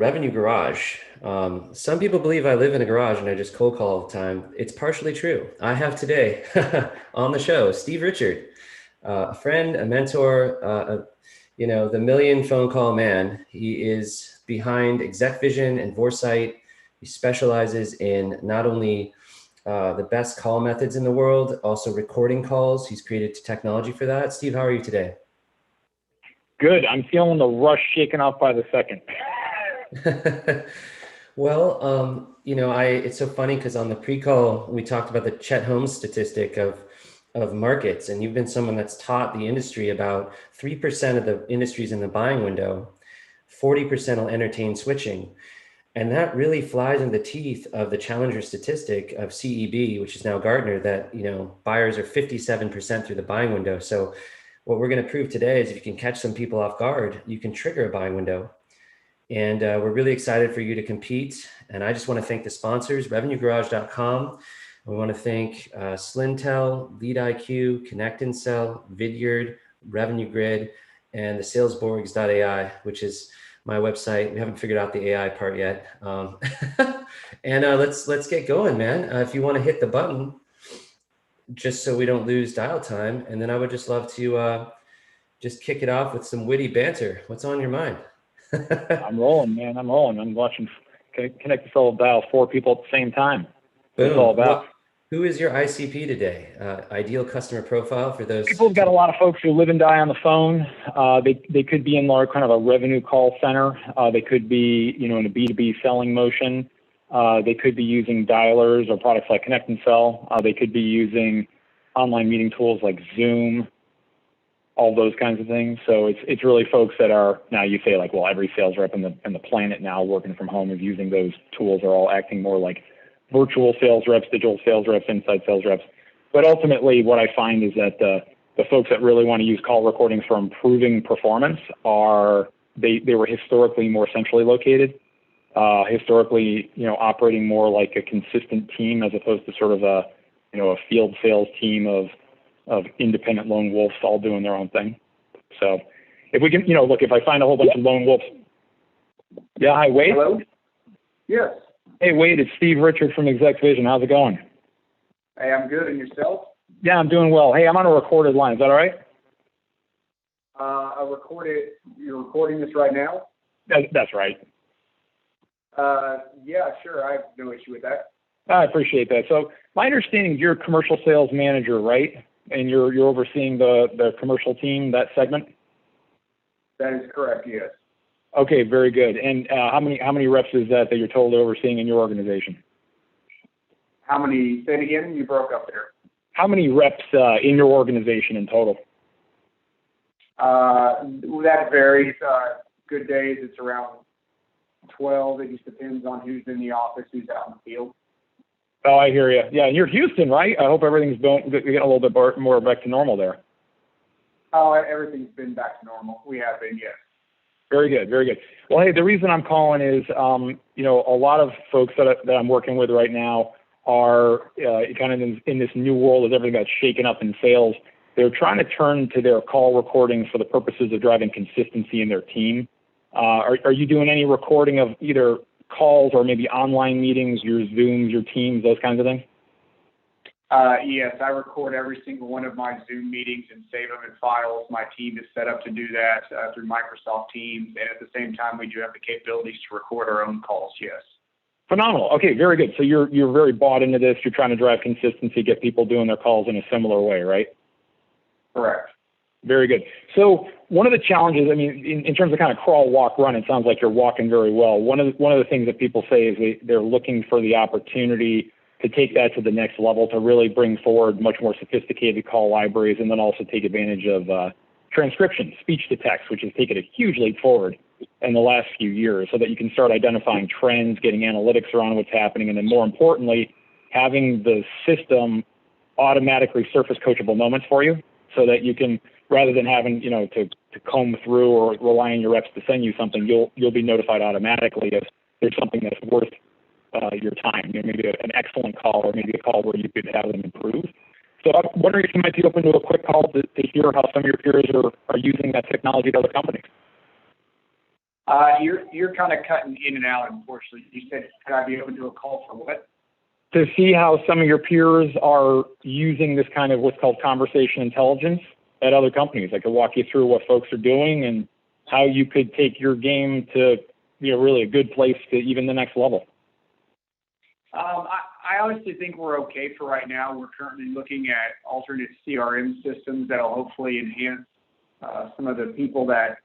Revenue Garage. Some people believe I live in a garage and I just cold call all the time. It's partially true. I have today on the show Steve Richard, a friend, a mentor, the million phone call man. He is behind Exec Vision and Foresight. He specializes in not only the best call methods in the world, also recording calls. He's created technology for that. Steve, how are you today? Good. I'm feeling the rush shaken off by the second. Well, it's so funny because on the pre-call we talked about the Chet Holmes statistic of markets, and you've been someone that's taught the industry about 3% of the industries in the buying window, 40% will entertain switching, and that really flies in the teeth of the challenger statistic of CEB, which is now Gartner, that buyers are 57% through the buying window. So what we're going to prove today is if you can catch some people off guard, you can trigger a buying window. And we're really excited for you to compete. And I just want to thank the sponsors, revenuegarage.com. We want to thank Slintel, LeadIQ, Connect and Sell, Vidyard, Revenue Grid, and the salesborgs.ai, which is my website. We haven't figured out the AI part yet. And let's get going, man. If you want to hit the button, just so we don't lose dial time. And then I would just love to just kick it off with some witty banter. What's on your mind? I'm rolling, man. I'm rolling. I'm watching Connect the Cell dial 4 people at the same time. Boom. It's all about. Well, who is your ICP today? Ideal customer profile for those. People have got a lot of folks who live and die on the phone. They could be in kind of a revenue call center. They could be, in a B2B selling motion. They could be using dialers or products like Connect and Sell. They could be using online meeting tools like Zoom, all those kinds of things. So it's really folks that are, now you say like, well, every sales rep in the planet now working from home is using those tools, are all acting more like virtual sales reps, digital sales reps, inside sales reps. But ultimately what I find is that the folks that really want to use call recordings for improving performance they were historically more centrally located, historically, operating more like a consistent team as opposed to sort of a field sales team of independent lone wolves all doing their own thing. So if we can, look, if I find a whole bunch of lone wolves. Yeah, hi, Wade. Hello? Yes. Hey, Wade, it's Steve Richard from Exec Vision. How's it going? Hey, I'm good. And yourself? Yeah, I'm doing well. Hey, I'm on a recorded line. Is that all right? You're recording this right now? That's right. Yeah, sure. I have no issue with that. I appreciate that. So my understanding is you're a commercial sales manager, right? And you're overseeing the commercial team, that segment? That is correct, yes. Okay, very good. And how many reps is that you're totally overseeing in your organization? How many? Say it again. You broke up there. How many reps in your organization in total? That varies. Good days, it's around 12. It just depends on who's in the office, who's out in the field. Oh, I hear you. Yeah, and you're Houston, right? I hope everything's getting a little bit more back to normal there. Oh, everything's been back to normal. We have been, yes. Very good, very good. Well, hey, the reason I'm calling is, a lot of folks that I'm working with right now are kind of in this new world as everything got shaken up in sales. They're trying to turn to their call recordings for the purposes of driving consistency in their team. Are you doing any recording of either calls or maybe online meetings, your Zooms, your Teams, those kinds of things? Yes, I record every single one of my Zoom meetings and save them in files. My team is set up to do that through Microsoft Teams, and at the same time, we do have the capabilities to record our own calls, yes. Phenomenal. Okay, very good. So you're very bought into this. You're trying to drive consistency, get people doing their calls in a similar way, right? Correct. Very good. So one of the challenges, I mean, in terms of kind of crawl, walk, run, it sounds like you're walking very well. One of the things that people say is they're looking for the opportunity to take that to the next level, to really bring forward much more sophisticated call libraries, and then also take advantage of transcription, speech to text, which has taken a huge leap forward in the last few years, so that you can start identifying trends, getting analytics around what's happening, and then more importantly, having the system automatically surface coachable moments for you, so that you can, rather than having to comb through or rely on your reps to send you something, you'll be notified automatically if there's something that's worth your time, maybe an excellent call or maybe a call where you could have them improve. So I'm wondering if you might be open to a quick call to hear how some of your peers are using that technology at other companies. You're kind of cutting in and out, unfortunately. You said, could I be open to a call for what? To see how some of your peers are using this kind of what's called conversation intelligence at other companies. I could walk you through what folks are doing and how you could take your game to, really a good place to even the next level. I honestly think we're okay for right now. We're currently looking at alternate CRM systems that'll hopefully enhance some of the people that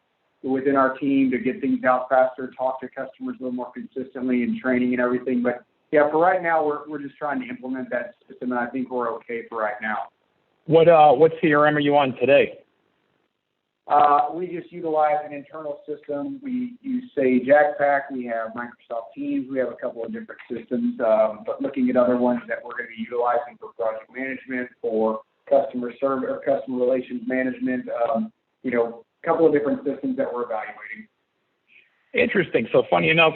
within our team to get things out faster, talk to customers a little more consistently and training and everything. But yeah, for right now, we're just trying to implement that system, and I think we're okay for right now. What CRM are you on today? We just utilize an internal system. We use Sage Pack. We have Microsoft Teams. We have a couple of different systems, but looking at other ones that we're going to be utilizing for project management, for customer service or customer relations management. A couple of different systems that we're evaluating. Interesting. So funny enough,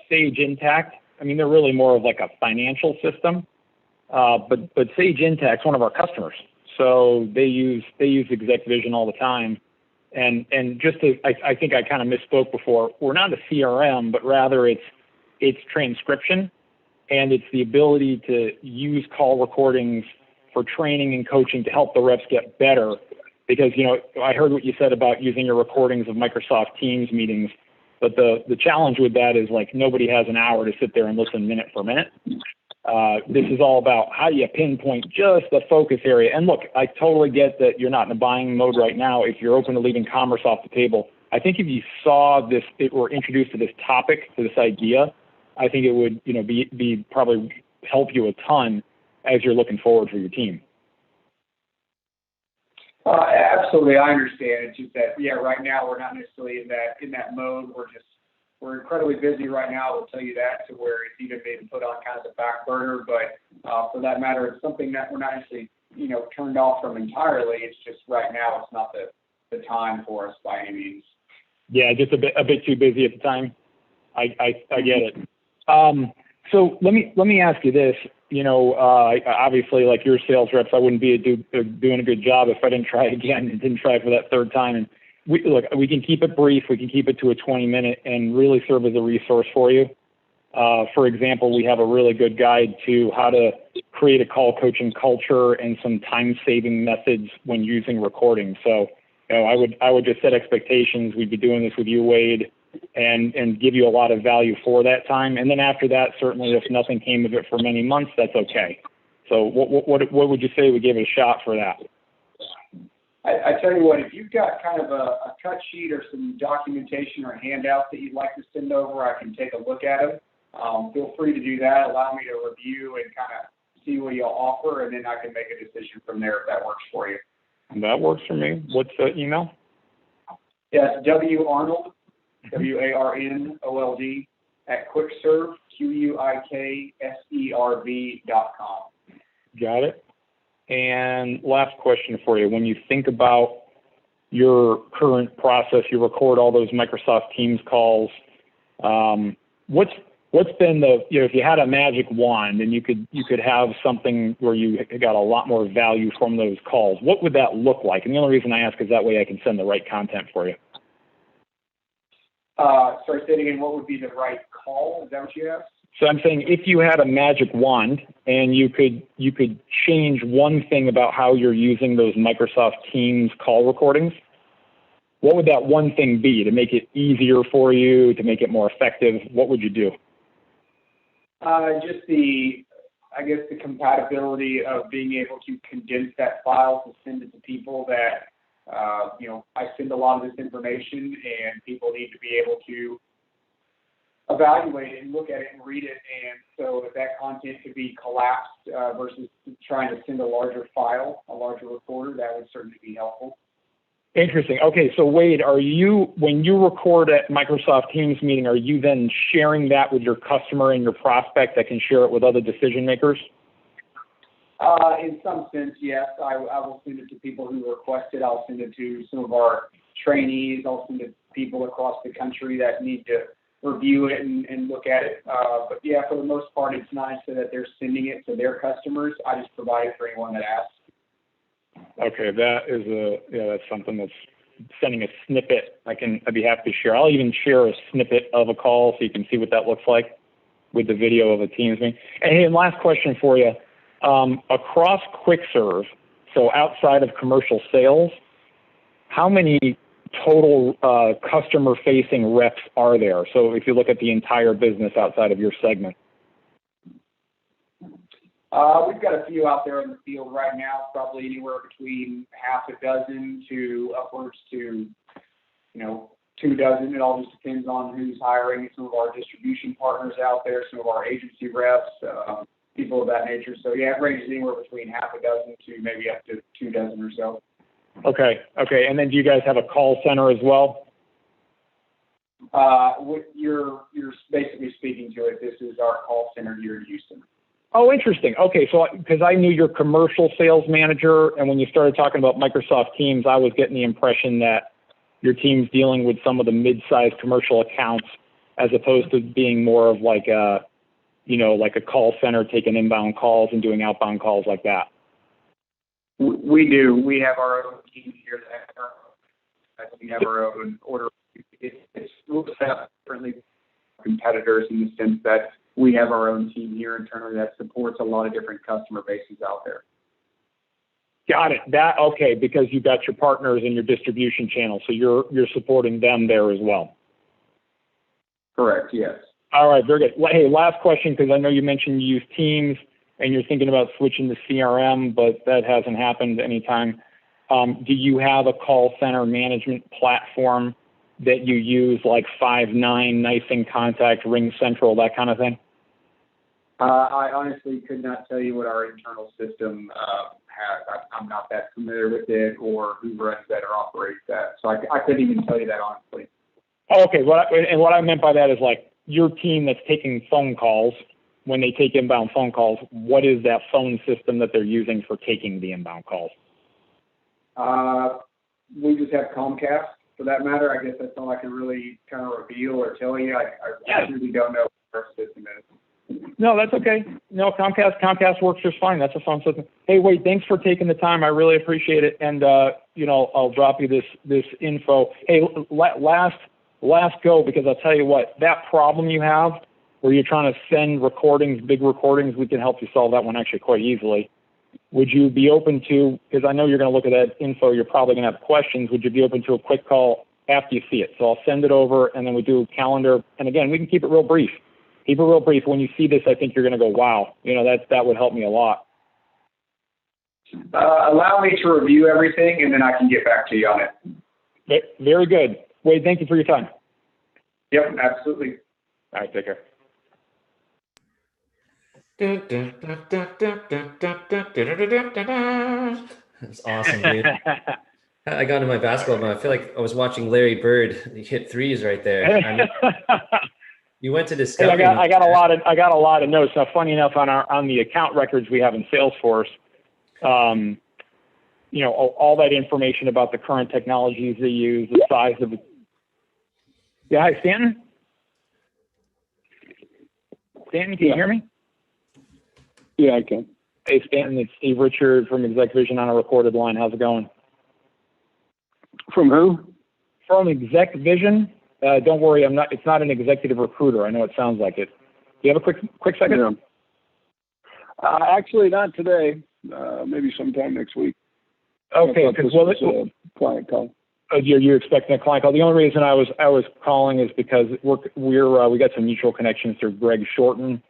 Sage Intacct, they're really more of like a financial system, but Sage Intacct's one of our customers. So they use ExecVision all the time. And just to, I think I kind of misspoke before, we're not a CRM, but rather it's transcription, and it's the ability to use call recordings for training and coaching to help the reps get better. Because, I heard what you said about using your recordings of Microsoft Teams meetings, but the challenge with that is like nobody has an hour to sit there and listen minute for minute. This is all about how you pinpoint just the focus area. And look, I totally get that you're not in a buying mode right now if you're open to leaving commerce off the table. I think if you saw this, or introduced to this topic, to this idea, I think it would, be probably help you a ton as you're looking forward for your team. Absolutely, I understand. It's just that, right now we're not necessarily in that mode. We're incredibly busy right now. I'll tell you that, to where it's even been put on kind of the back burner. But for that matter, it's something that we're not necessarily, turned off from entirely. It's just right now it's not the time for us by any means. Yeah, just a bit too busy at the time. I get it. So let me ask you this. Obviously, like your sales reps, I wouldn't be doing a good job if I didn't try again and didn't try for that third time. And we can keep it brief. We can keep it to a 20-minute and really serve as a resource for you. For example, we have a really good guide to how to create a call coaching culture and some time-saving methods when using recording. So, I would just set expectations. We'd be doing this with you, Wade, and give you a lot of value for that time. And then after that, certainly if nothing came of it for many months, that's okay. So what would you say we give it a shot for that? I tell you what, if you've got kind of a cut sheet or some documentation or handouts that you'd like to send over, I can take a look at them. Feel free to do that. Allow me to review and kind of see what you'll offer, and then I can make a decision from there if that works for you. That works for me. What's the email? Yes, W. Arnold, WARNOLD, at quickserve, QUIKSERV.com. Got it. And last question for you. When you think about your current process, you record all those Microsoft Teams calls. What's been the, if you had a magic wand and you could have something where you got a lot more value from those calls, what would that look like? And the only reason I ask is that way I can send the right content for you. Sorry, say it again. What would be the right call? Is that what you asked? So I'm saying if you had a magic wand and you could change one thing about how you're using those Microsoft Teams call recordings, what would that one thing be to make it easier for you, to make it more effective? What would you do? Just the compatibility of being able to condense that file to send it to people that, I send a lot of this information and people need to be able to evaluate it and look at it and read it. And so if that content could be collapsed versus trying to send a larger file, a larger recorder, that would certainly be helpful. Interesting. Okay, so Wade, when you record at Microsoft Teams meeting, are you then sharing that with your customer and your prospect that can share it with other decision makers? In some sense, yes. I will send it to people who request it. I'll send it to some of our trainees. I'll send it to people across the country that need to review it and look at it. But yeah, for the most part, it's nice so that they're sending it to their customers. I just provide it for anyone that asks. Okay, that's something that's sending a snippet, I'd be happy to share. I'll even share a snippet of a call so you can see what that looks like with the video of a Teams meeting. And hey, last question for you. Across QuickServe, so outside of commercial sales, how many total customer-facing reps are there? So if you look at the entire business outside of your segment. We've got a few out there in the field right now, probably anywhere between half a dozen to upwards to, 24. It all just depends on who's hiring. Some of our distribution partners out there, some of our agency reps, people of that nature. So yeah, it ranges anywhere between half a dozen to maybe up to 24 or so. Okay. And then do you guys have a call center as well? What you're basically speaking to it. This is our call center here in Houston. Oh, interesting. Okay, so because I knew your commercial sales manager, and when you started talking about Microsoft Teams, I was getting the impression that your team's dealing with some of the mid-sized commercial accounts as opposed to being more of like a call center, taking inbound calls and doing outbound calls like that. We do. We have our own team here that we have our own order. It's we'll set up differently competitors in the sense that we have our own team here internally that supports a lot of different customer bases out there. Got it. Okay, because you've got your partners in your distribution channel, so you're supporting them there as well. Correct. Yes. All right. Very good. Hey, last question, because I know you mentioned you use Teams and you're thinking about switching to CRM, but that hasn't happened anytime. Do you have a call center management platform that you use, like Five9, Nice inContact, Ring Central, that kind of thing? I honestly could not tell you what our internal system has. I'm not that familiar with it or who runs that or operates that. So I couldn't even tell you that honestly. Okay. What I meant by that is like your team that's taking phone calls, when they take inbound phone calls, what is that phone system that they're using for taking the inbound calls? We just have Comcast for that matter. I guess that's all I can really kind of reveal or tell you. I really don't know what our system is. No, that's okay. No, Comcast works just fine. That's a phone system. Hey, Wade, thanks for taking the time. I really appreciate it. And, I'll drop you this info. Hey, last go, because I'll tell you what, that problem you have where you're trying to send recordings, big recordings, we can help you solve that one actually quite easily. Would you be open to, because I know you're going to look at that info, you're probably going to have questions, would you be open to a quick call after you see it? So I'll send it over and then we do a calendar. And again, we can keep it real brief. Keep it real brief. When you see this, I think you're going to go, wow, that would help me a lot. Allow me to review everything and then I can get back to you on it. Very good. Wade, thank you for your time. Yep, absolutely. All right, take care. That's awesome, dude. I got into my basketball, but I feel like I was watching Larry Bird. He hit threes right there. You went to Discovery. Hey, I got a lot of notes. Now, funny enough, on the account records we have in Salesforce, all that information about the current technologies they use, the size of it. Yeah, hi, Stanton. Stanton, can you hear me? Yeah, I can. Hey, Stanton, it's Steve Richard from Exec Vision on a recorded line. How's it going? From who? From Exec Vision. Don't worry, it's not an executive recruiter. I know it sounds like it. Do you have a quick second? Yeah. Actually, not today. Maybe sometime next week. Okay, because client call. You're expecting a client call. The only reason I was calling is because we got some mutual connections through Greg Shorten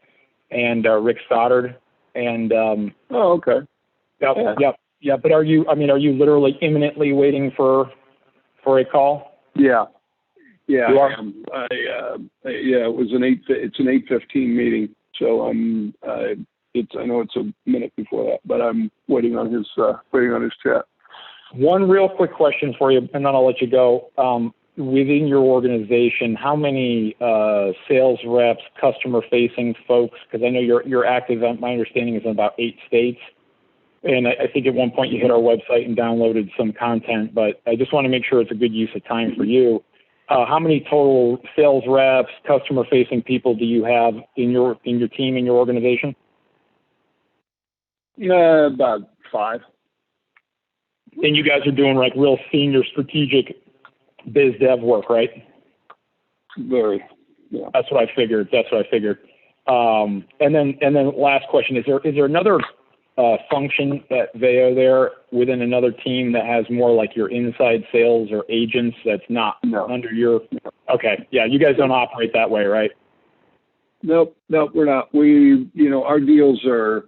and Rick Stoddard. And oh, okay. Yeah. But are you literally imminently waiting for a call? Yeah. Yeah. You are? It was it's an 8:15 meeting, so I know it's a minute before that, but I'm waiting on his chat. One real quick question for you, and then I'll let you go. Within your organization, how many sales reps, customer-facing folks? Because I know you're active. My understanding is in about 8 states, and I think at one point you hit our website and downloaded some content. But I just want to make sure it's a good use of time for you. How many total sales reps, customer-facing people do you have in your team, in your organization? About 5. And you guys are doing like real senior strategic biz dev work, right? Very. Yeah. That's what I figured. And then last question, is there another function at Veo there within another team that has more like your inside sales or agents that's not under your, okay. Yeah. You guys don't operate that way, right? Nope, we're not. We, our deals are,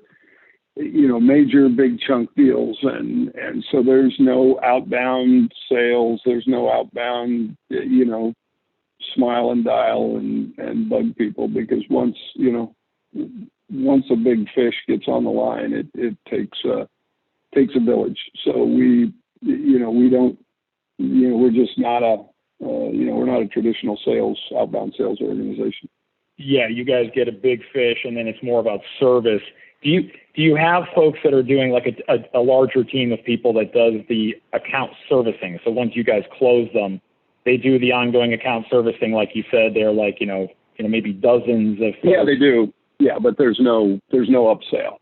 major big chunk deals. And so there's no outbound sales. There's no outbound, smile and dial and bug people, because once a big fish gets on the line, it takes a village. So we don't, we're just not we're not a traditional outbound sales organization. Yeah, you guys get a big fish, and then it's more about service. Do you have folks that are doing like a larger team of people that does the account servicing? So once you guys close them, they do the ongoing account servicing, like you said. They're like maybe dozens of folks. Yeah, they do. Yeah, but there's no upsell.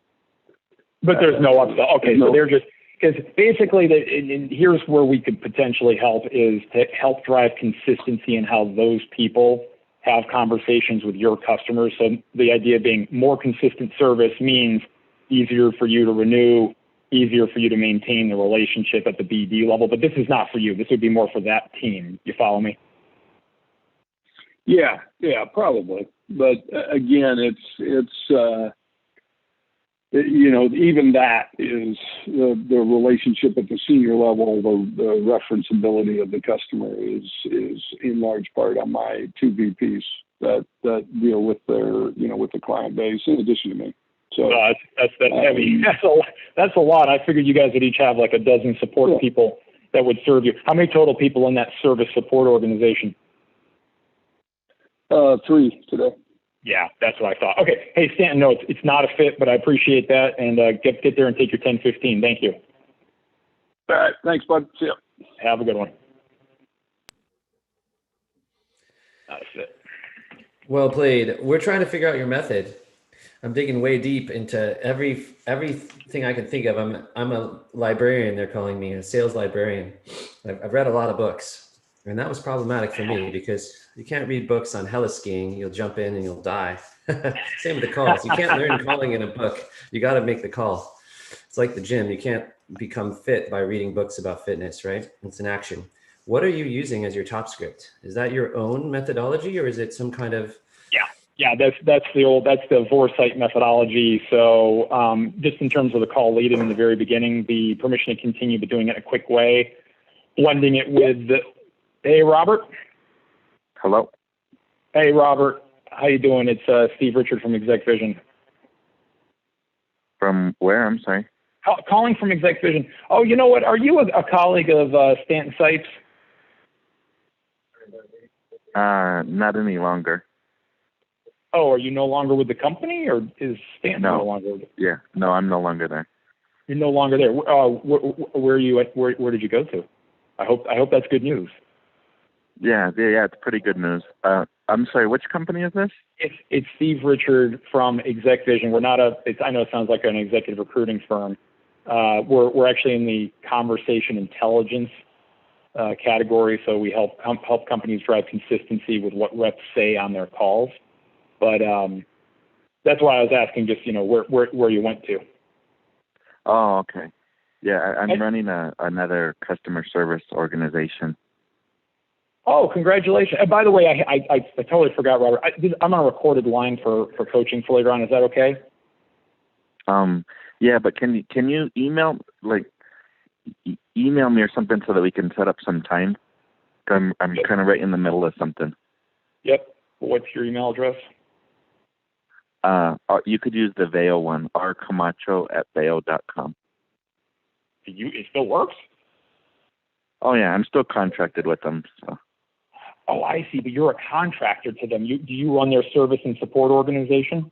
But there's no upsell. Okay, so they're just, because basically, and here's where we could potentially help, is to help drive consistency in how those people have conversations with your customers. So the idea being more consistent service means easier for you to renew, easier for you to maintain the relationship at the BD level. But this is not for you. This would be more for that team. You follow me? Yeah, probably. But again, it's even that is the relationship at the senior level. The referenceability of the customer is in large part on my two VPs that deal with their with the client base, in addition to me. So that's heavy. That's a lot. I figured you guys would each have like a dozen support people that would serve you. How many total people in that service support organization? 3 today. Yeah, that's what I thought. Okay. Hey, Stanton, no, it's not a fit, but I appreciate that. And get there and take your 10-15. Thank you. All right. Thanks, bud. See ya. Have a good one. That's it. Well played. We're trying to figure out your method. I'm digging way deep into everything I can think of. I'm a librarian. They're calling me a sales librarian. I've read a lot of books. And that was problematic for me because you can't read books on heliskiing. You'll jump in and you'll die. Same with the calls. You can't learn calling in a book. You got to make the call. It's like the gym. You can't become fit by reading books about fitness, right? It's an action. What are you using as your top script? Is that your own methodology, or is it some kind of? Yeah. That's the Vorsight methodology. So just in terms of the call lead in the very beginning, the permission to continue, but doing it in a quick way, blending it with hey, Robert. Hello. Hey, Robert. How you doing? It's Steve Richard from Exec Vision. From where? I'm sorry. Calling from Exec Vision. Oh, you know what? Are you a colleague of Stanton Sipes? Not any longer. Oh, are you no longer with the company, or is Stanton no longer with it? Yeah. No, I'm no longer there. You're no longer there. Where are you at? Where did you go to? I hope that's good news. Yeah, it's pretty good news. I'm sorry, which company is this? It's Steve Richard from Exec Vision. We're not I know it sounds like an executive recruiting firm. We're actually in the conversation intelligence category, so we help companies drive consistency with what reps say on their calls. But that's why I was asking, just where you went to. Oh, okay. Yeah, I'm running another customer service organization. Oh, congratulations. And by the way, I totally forgot, Robert. I'm on a recorded line for coaching for later on. Is that okay? Yeah, but can you email me or something so that we can set up some time? I'm kind of right in the middle of something. Yep. What's your email address? You could use the Veo one, rcamacho@veo.com. It still works? Oh yeah, I'm still contracted with them. So. Oh, I see. But you're a contractor to them. Do you run their service and support organization?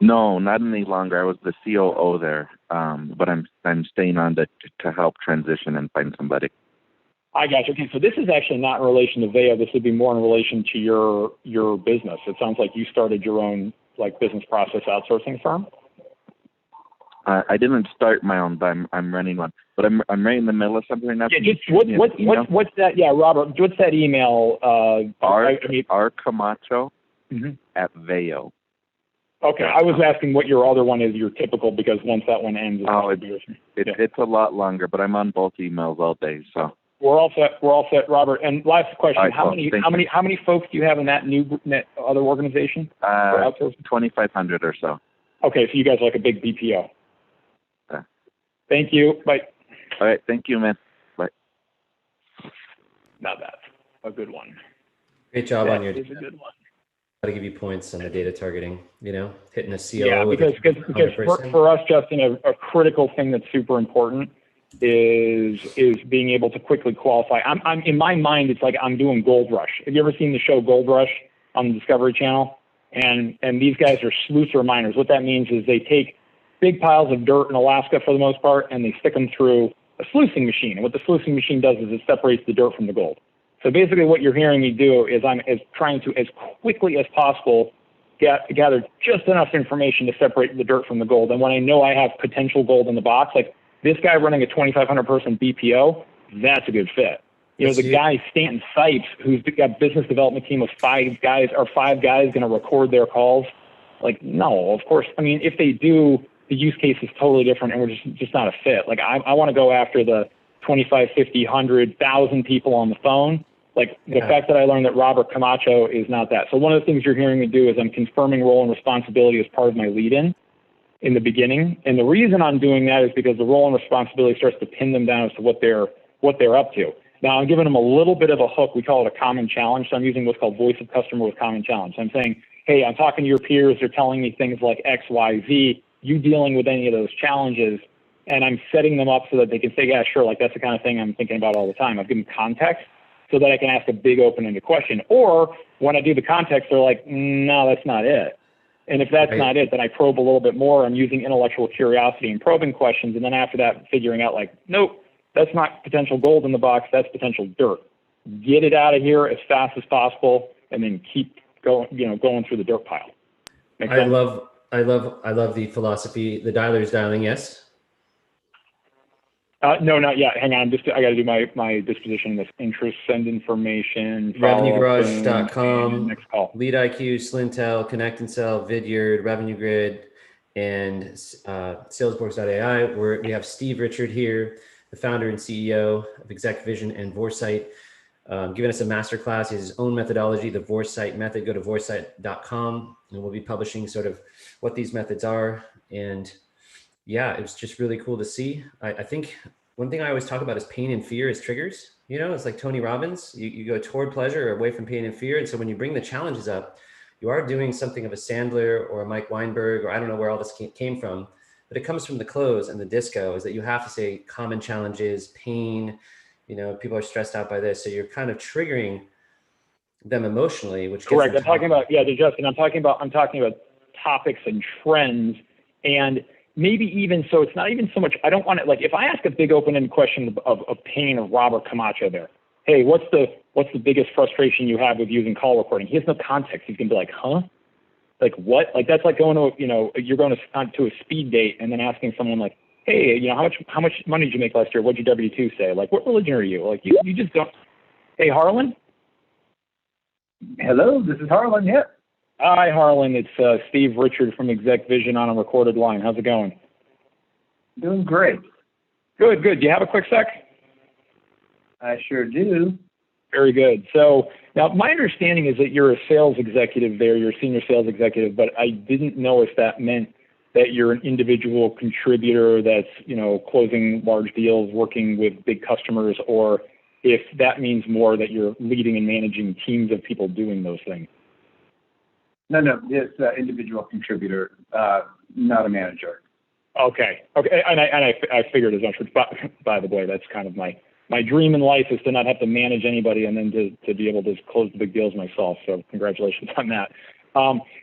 No, not any longer. I was the COO there, but I'm staying on to help transition and find somebody. I got you. Okay, so this is actually not in relation to Veo. This would be more in relation to your business. It sounds like you started your own business process outsourcing firm. I didn't start my own, but I'm running one. But I'm right in the middle of something right now. Yeah, just what's that? Yeah, Robert, what's that email? R Camacho at Vail. Okay, I was asking what your other one is, your typical, because once that one ends, it's a lot longer, but I'm on both emails all day, so. We're all set. We're all set, Robert. And last question: Right, how many folks do you have in that other organization? 2,500 or so. Okay, so you guys are like a big BPO. Okay. Thank you. Bye. All right, thank you, man. Bye. Now that's a good one. Great job on your. That is a good one. Got to give you points on the data targeting. Hitting a COO. Yeah, because for us, Justin, a critical thing that's super important is being able to quickly qualify. I'm in my mind, it's like I'm doing Gold Rush. Have you ever seen the show Gold Rush on the Discovery Channel? And these guys are sluicer miners. What that means is they take big piles of dirt in Alaska for the most part, and they stick them through a sluicing machine. And what the sluicing machine does is it separates the dirt from the gold. So basically what you're hearing me do is I'm trying to, as quickly as possible, gather just enough information to separate the dirt from the gold. And when I know I have potential gold in the box, like this guy running a 2,500 person BPO, that's a good fit. The guy, Stanton Sipes, who's got a business development team of 5 guys, are 5 guys going to record their calls? Like, no, of course. I mean, if they do, the use case is totally different and we're just not a fit. Like, I want to go after the 25, 50, 100, 1,000 people on the phone. Like, the fact that I learned that Robert Camacho is not that. So one of the things you're hearing me do is I'm confirming role and responsibility as part of my lead-in the beginning. And the reason I'm doing that is because the role and responsibility starts to pin them down as to what they're up to. Now, I'm giving them a little bit of a hook. We call it a common challenge. So I'm using what's called voice of customer with common challenge. So I'm saying, hey, I'm talking to your peers. They're telling me things like X, Y, Z. You dealing with any of those challenges? And I'm setting them up so that they can say, yeah, sure, like that's the kind of thing I'm thinking about all the time. I've given context so that I can ask a big open-ended question. Or when I do the context, they're like, no, that's not it. And if that's not it, then I probe a little bit more. I'm using intellectual curiosity and probing questions. And then after that, figuring out like, nope, that's not potential gold in the box. That's potential dirt. Get it out of here as fast as possible, and then keep going through the dirt pile. Make sense? I love the philosophy. The dialer's dialing. Yes. No, not yet. Hang on. I got to do my disposition list. Interest, send information. RevenueGarage.com. Next call. Lead IQ, Slintel, Connect and Sell, Vidyard, Revenue Grid, and Salesforce.ai. We have Steve Richard here, the founder and CEO of Exec Vision and Vorsight, giving us a masterclass. He has his own methodology, the Vorsight method. Go to vorsight.com, and we'll be publishing sort of what these methods are. And yeah, it was just really cool to see. I think one thing I always talk about is pain and fear as triggers. It's like Tony Robbins. You go toward pleasure or away from pain and fear. And so when you bring the challenges up, you are doing something of a Sandler or a Mike Weinberg, or I don't know where all this came from, but it comes from the close and the disco, is that you have to say common challenges, pain, people are stressed out by this. So you're kind of triggering them emotionally, which correct. I'm talking about, Justin, I'm talking about topics and trends, and maybe even, so it's not even so much, I don't want to, like, if I ask a big open-ended question of pain of Robert Camacho there, hey, what's the biggest frustration you have with using call recording? He has no context. He's going to be like, huh? Like what? Like that's like going to, you're going to a speed date and then asking someone like, hey, how much money did you make last year? What'd your W-2 say? Like, what religion are you? Like, you just don't. Hey, Harlan? Hello, this is Harlan, yeah. Hi, Harlan. It's Steve Richard from Exec Vision on a recorded line. How's it going? Doing great. Good. Do you have a quick sec? I sure do. Very good. So now my understanding is that you're a sales executive there. You're a senior sales executive, but I didn't know if that meant that you're an individual contributor that's, closing large deals, working with big customers, or if that means more that you're leading and managing teams of people doing those things. No, it's individual contributor, not a manager. Okay. And I figured as much. By the way, that's kind of my dream in life is to not have to manage anybody and then to be able to close the big deals myself. So congratulations on that.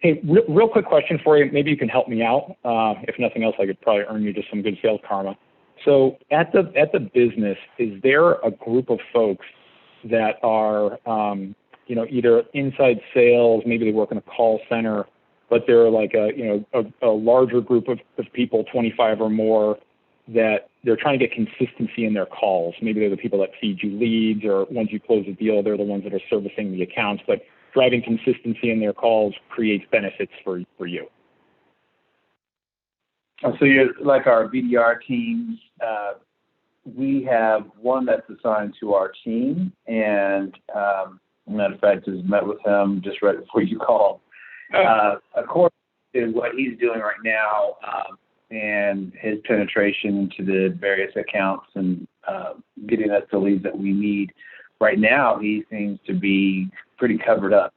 Hey, real quick question for you. Maybe you can help me out. If nothing else, I could probably earn you just some good sales karma. So at the business, is there a group of folks that are, either inside sales, maybe they work in a call center, but they're like a larger group of people, 25 or more, that they're trying to get consistency in their calls. Maybe they're the people that feed you leads, or once you close the deal, they're the ones that are servicing the accounts. But driving consistency in their calls creates benefits for you. So you're like our BDR teams. We have one that's assigned to our team, and matter of fact, just met with him just right before you called. According to what he's doing right now, and his penetration into the various accounts and getting us the leads that we need, right now he seems to be pretty covered up.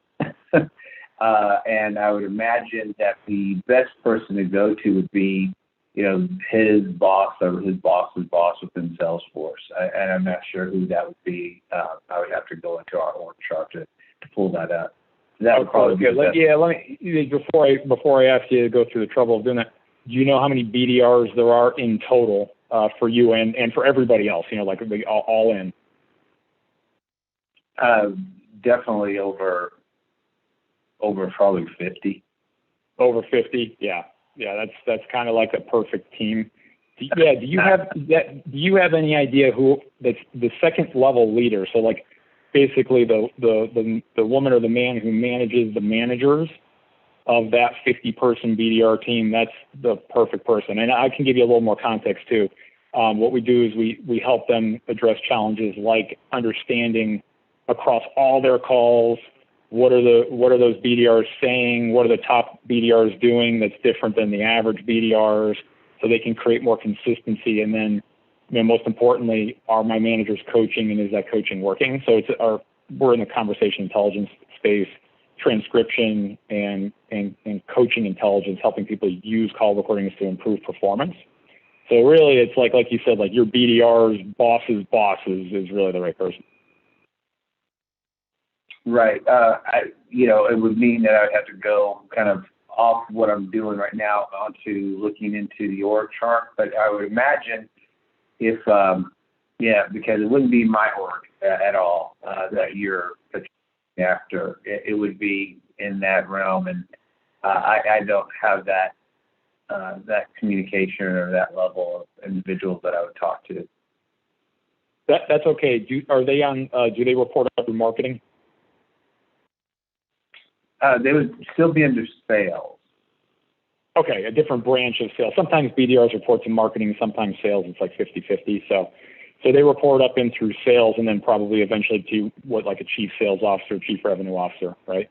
And I would imagine that the best person to go to would be, his boss or his boss's boss within Salesforce. And I'm not sure who that would be. I would have to go into our org chart to pull that up. That would probably be the best. Let me, before I ask you to go through the trouble of doing that, do you know how many BDRs there are in total for you and for everybody else, like all in? Definitely over probably 50. Over 50? Yeah. Yeah, that's kind of like a perfect team. Do you have any idea who that's the second level leader? So like basically the woman or the man who manages the managers of that 50-person BDR team, that's the perfect person. And I can give you a little more context too. What we do is we help them address challenges like understanding across all their calls, what are those BDRs saying? What are the top BDRs doing that's different than the average BDRs, so they can create more consistency? And then, most importantly, are my managers coaching, and is that coaching working? So we're in the conversation intelligence space, transcription and coaching intelligence, helping people use call recordings to improve performance. So really, it's like you said, like your BDR's bosses is really the right person. Right. It would mean that I would have to go kind of off what I'm doing right now onto looking into the org chart. But I would imagine if, because it wouldn't be my org at all that you're after. It would be in that realm, and I don't have that communication or that level of individuals that I would talk to. That's okay. Do they report up through marketing? They would still be under sales. Okay, a different branch of sales. Sometimes BDRs report to marketing, sometimes sales. It's like 50-50. So they report up in through sales, and then probably eventually to like a chief sales officer, chief revenue officer, right?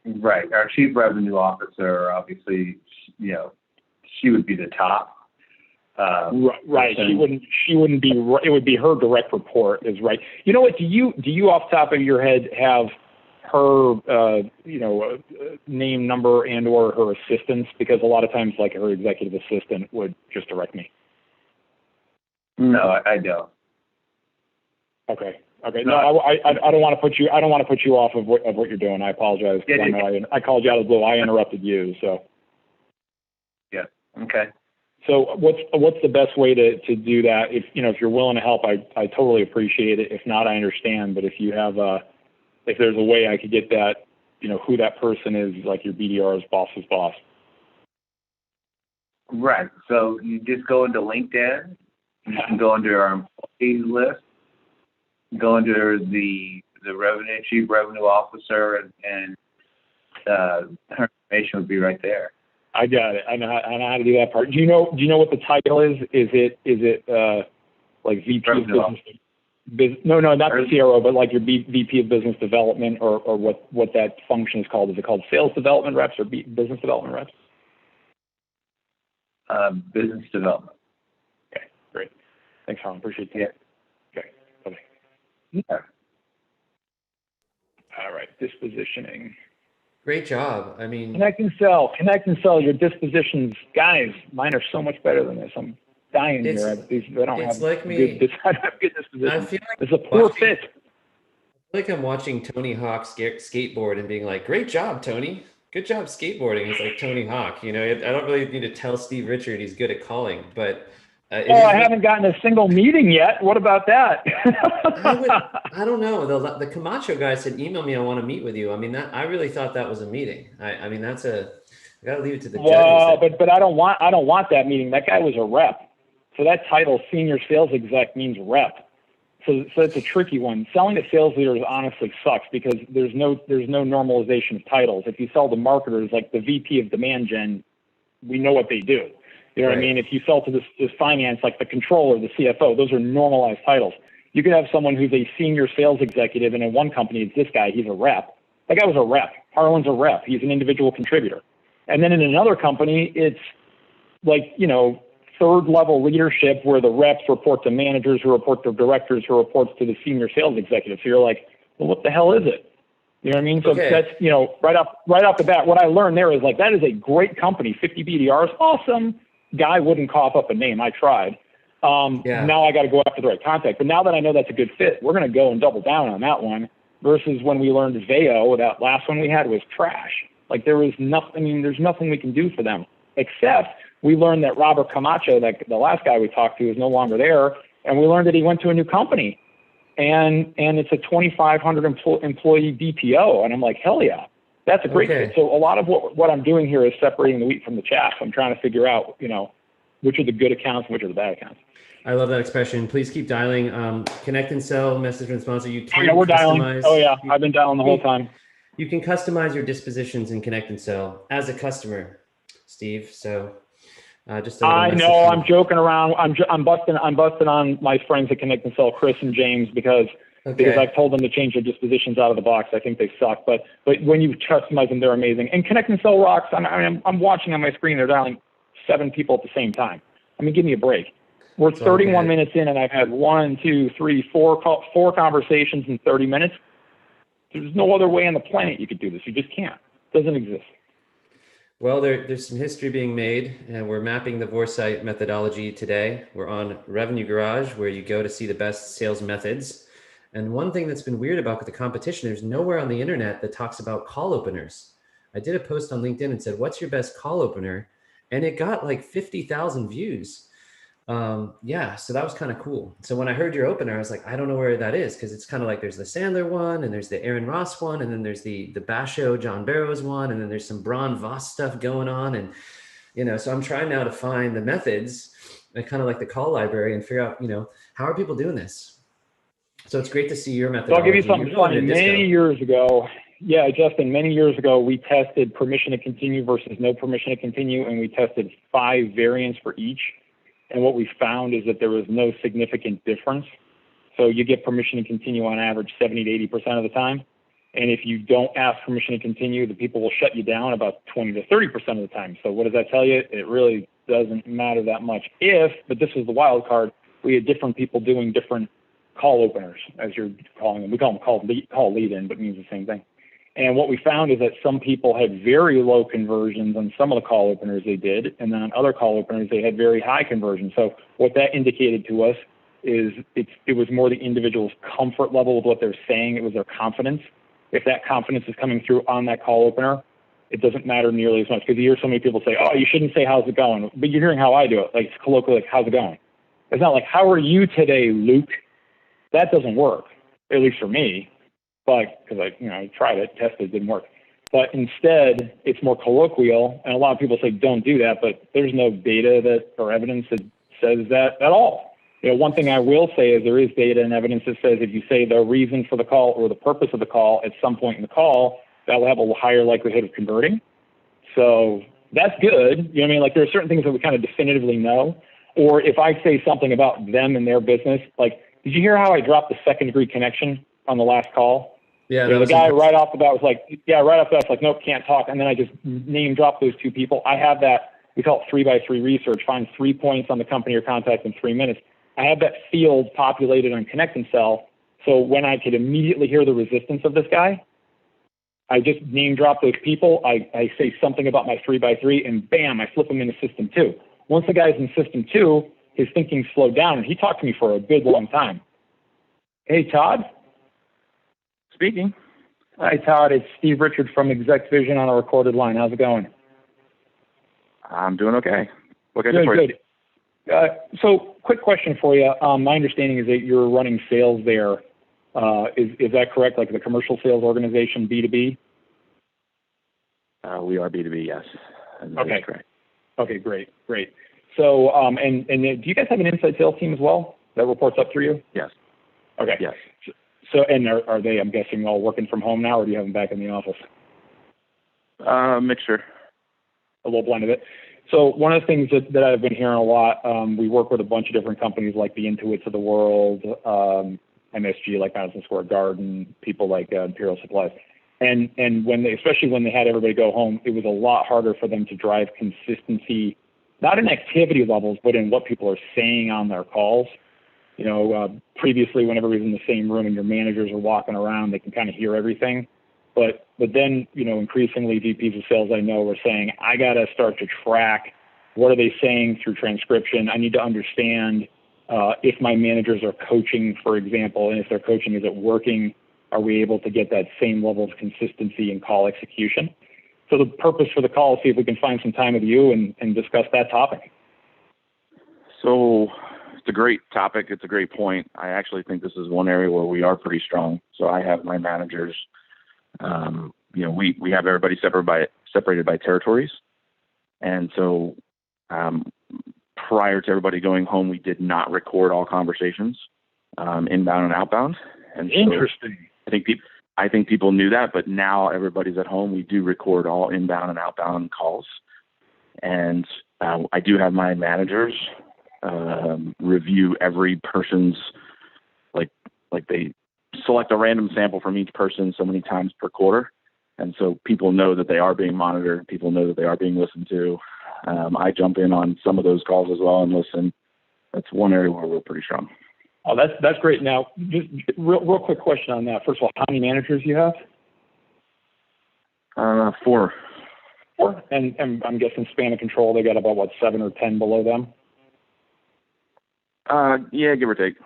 Right. Our chief revenue officer, obviously, she would be the top. Right. She wouldn't be. It would be her direct report. Is right. You know what? Do you off the top of your head have her, name, number, and or her assistants? Because a lot of times, like her executive assistant would just direct me. No, I don't. Okay. No, I don't want to put you. I don't want to put you off of what you're doing. I apologize. Yeah, I know I called you out of the blue. I interrupted you. So. Yeah. Okay. So what's the best way to do that? If you're willing to help, I totally appreciate it. If not, I understand. But if you have if there's a way I could get that, who that person is, like your BDR's boss's boss. Right. So you just go into LinkedIn. You can go under our employees list, go under the chief revenue officer, and her information would be right there. I got it. I know how to do that part. Do you know what the title is? Is it like VP of business? No, not the CRO, but like your VP of business development, or what that function is called? Is it called sales development reps or business development reps? Business development. Okay, great. Thanks, Harlan. Appreciate that. Yeah. Okay. Bye. Yeah. All right. Dispositioning. Great job. I mean, Connect and sell. Your dispositions, guys. Mine are so much better than this. I'm dying here. I don't have good dispositions. I feel like it's a poor fit. I feel like I'm watching Tony Hawk skateboard and being like, "Great job, Tony. Good job skateboarding." It's like Tony Hawk. I don't really need to tell Steve Richard he's good at calling, but. I haven't gotten a single meeting yet. What about that? I don't know. The Camacho guy said, "Email me. I want to meet with you." I mean, I really thought that was a meeting. I got to leave it to the judges. But I don't want that meeting. That guy was a rep. So that title, senior sales exec, means rep. So it's a tricky one. Selling to sales leaders honestly sucks because there's no normalization of titles. If you sell to marketers, like the VP of demand gen, we know what they do. You know what I mean? If you sell to this finance, like the controller, the CFO, those are normalized titles. You could have someone who's a senior sales executive, and in one company, it's this guy, he's a rep. That guy was a rep. Harlan's a rep. He's an individual contributor. And then in another company, it's like, you know, third level leadership where the reps report to managers who report to directors who reports to the senior sales executive. So you're like, well, what the hell is it? You know what I mean? So that's, you know, right off the bat, what I learned there is like, that is a great company. 50 BDRs, awesome. Guy wouldn't cough up a name. I tried. Now I got to go after the right contact. But now that I know that's a good fit, we're going to go and double down on that one versus when we learned Veo, that last one we had was trash. Like there was nothing, I mean, there's nothing we can do for them except we learned that Robert Camacho, that the last guy we talked to, is no longer there. And we learned that he went to a new company and it's a 2,500 employee BPO. And I'm like, hell yeah, that's a great fit. So a lot of what I'm doing here is separating the wheat from the chaff. I'm trying to figure out, you know, which are the good accounts and which are the bad accounts. I love that expression. Please keep dialing. Connect and sell, message response. You can we're customize. Dialing. Oh yeah, I've been dialing the whole time. You can customize your dispositions in Connect and Sell as a customer, Steve. So just I know I'm joking around. I'm busting on my friends at Connect and Sell, Chris and James, because I've told them to change their dispositions out of the box. I think they suck, but when you customize them, they're amazing. And Connect and Sell rocks. I'm watching on my screen. They're dialing 7 people at the same time. I mean, give me a break. We're 31 minutes in, and I've had 4 conversations in 30 minutes. There's no other way on the planet you could do this. You just can't. It doesn't exist. Well, there's some history being made, and we're mapping the Vorsight methodology today. We're on Revenue Garage, where you go to see the best sales methods. And one thing that's been weird about the competition, there's nowhere on the internet that talks about call openers. I did a post on LinkedIn and said, what's your best call opener? And it got like 50,000 views. So that was kind of cool. So when I heard your opener, I was like, I don't know where that is, because it's kind of like there's the Sandler one, and there's the Aaron Ross one, and then there's the Basho John Barrows one, and then there's some Braun Voss stuff going on. And, you know, so I'm trying now to find the methods, kind of like the call library, and figure out, you know, how are people doing this? So it's great to see your methodology. So I'll give you something funny. Many years ago, Justin, many years ago, we tested permission to continue versus no permission to continue, and we tested 5 variants for each. And what we found is that there was no significant difference. So you get permission to continue on average 70 to 80% of the time. And if you don't ask permission to continue, the people will shut you down about 20 to 30% of the time. So what does that tell you? It really doesn't matter that much but this is the wild card, we had different people doing different call openers, as you're calling them. We call them call lead-in, but it means the same thing. And what we found is that some people had very low conversions on some of the call openers they did, and then on other call openers they had very high conversions. So what that indicated to us is it was more the individual's comfort level with what they're saying. It was their confidence. If that confidence is coming through on that call opener, it doesn't matter nearly as much, because you hear so many people say, oh, you shouldn't say how's it going, but you're hearing how I do it, like colloquially, like, how's it going? It's not like, how are you today, Luke? That doesn't work, at least for me. But because I tried it, tested it, didn't work. But instead, it's more colloquial, and a lot of people say don't do that, but there's no data or evidence that says that at all. You know, one thing I will say is there is data and evidence that says if you say the reason for the call or the purpose of the call at some point in the call, that will have a higher likelihood of converting. So that's good. You know what I mean? Like there are certain things that we kind of definitively know. Or if I say something about them and their business, like, did you hear how I dropped the second-degree connection on the last call? Yeah, the guy right off the bat was like, nope, can't talk. And then I just name dropped those 2 people. I have that, we call it 3x3 research, find 3 points on the company or contact in 3 minutes. I have that field populated on Connect and Sell. So when I could immediately hear the resistance of this guy, I just name drop those people. I say something about my 3x3 and bam, I flip him into system 2. Once the guy's in system 2, his thinking slowed down and he talked to me for a good long time. Hey, Todd. Speaking. Hi, Todd. It's Steve Richard from Exec Vision on a recorded line. How's it going? I'm doing okay. What can I do for you? Good. So, quick question for you. My understanding is that you're running sales there. Is that correct? Like the commercial sales organization, B2B? We are B2B, yes. Okay. Correct. Okay, great. So, and do you guys have an inside sales team as well that reports up through you? Yes. Okay. Yes. So, and are they, I'm guessing, all working from home now, or do you have them back in the office? Mixture. A little blend of it. So one of the things that I've been hearing a lot, we work with a bunch of different companies like the Intuits of the world, MSG like Madison Square Garden, people like Imperial Supplies. And especially when they had everybody go home, it was a lot harder for them to drive consistency, not in activity levels, but in what people are saying on their calls. You know, previously when everybody's in the same room and your managers are walking around, they can kind of hear everything. But then, you know, increasingly VPs of sales I know are saying, I got to start to track what are they saying through transcription. I need to understand if my managers are coaching, for example, and if their coaching isn't working, are we able to get that same level of consistency in call execution? So the purpose for the call is see if we can find some time with you and discuss that topic. So it's a great topic. It's a great point. I actually think this is one area where we are pretty strong. So I have my managers. You know, we have everybody separated by territories. And so prior to everybody going home, we did not record all conversations, inbound and outbound. And so interesting. I think people knew that, but now everybody's at home. We do record all inbound and outbound calls. And I do have my managers review every person's, like they select a random sample from each person so many times per quarter. And so people know that they are being monitored. People know that they are being listened to. I jump in on some of those calls as well and listen. That's one area where we're pretty strong. Oh, that's great. Now, just real quick question on that. First of all, how many managers do you have? 4. 4? And I'm guessing span of control, they got about, 7 or 10 below them? Yeah, give or take.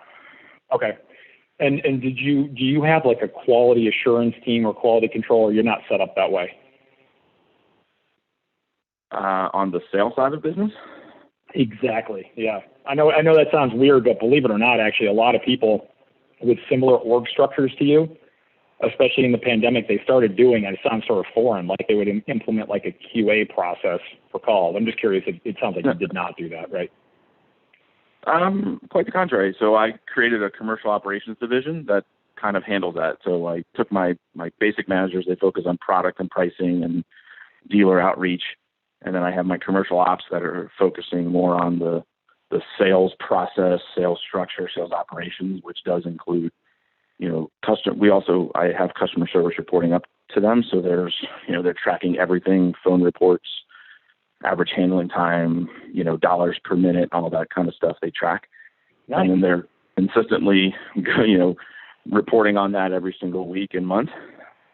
Okay. And do you have like a quality assurance team or quality control, or you're not set up that way? On the sales side of business? Exactly. Yeah. I know that sounds weird, but believe it or not, actually, a lot of people with similar org structures to you, especially in the pandemic, they started doing it. It sounds sort of foreign, like they would implement like a QA process for calls. I'm just curious. It sounds like you did not do that, right? Quite the contrary. So I created a commercial operations division that kind of handles that. So I took my basic managers, they focus on product and pricing and dealer outreach. And then I have my commercial ops that are focusing more on the sales process, sales structure, sales operations, which does include, you know, I have customer service reporting up to them. So there's, you know, they're tracking everything, phone reports, average handling time, you know, dollars per minute, all that kind of stuff they track. Nice. And then they're consistently, you know, reporting on that every single week and month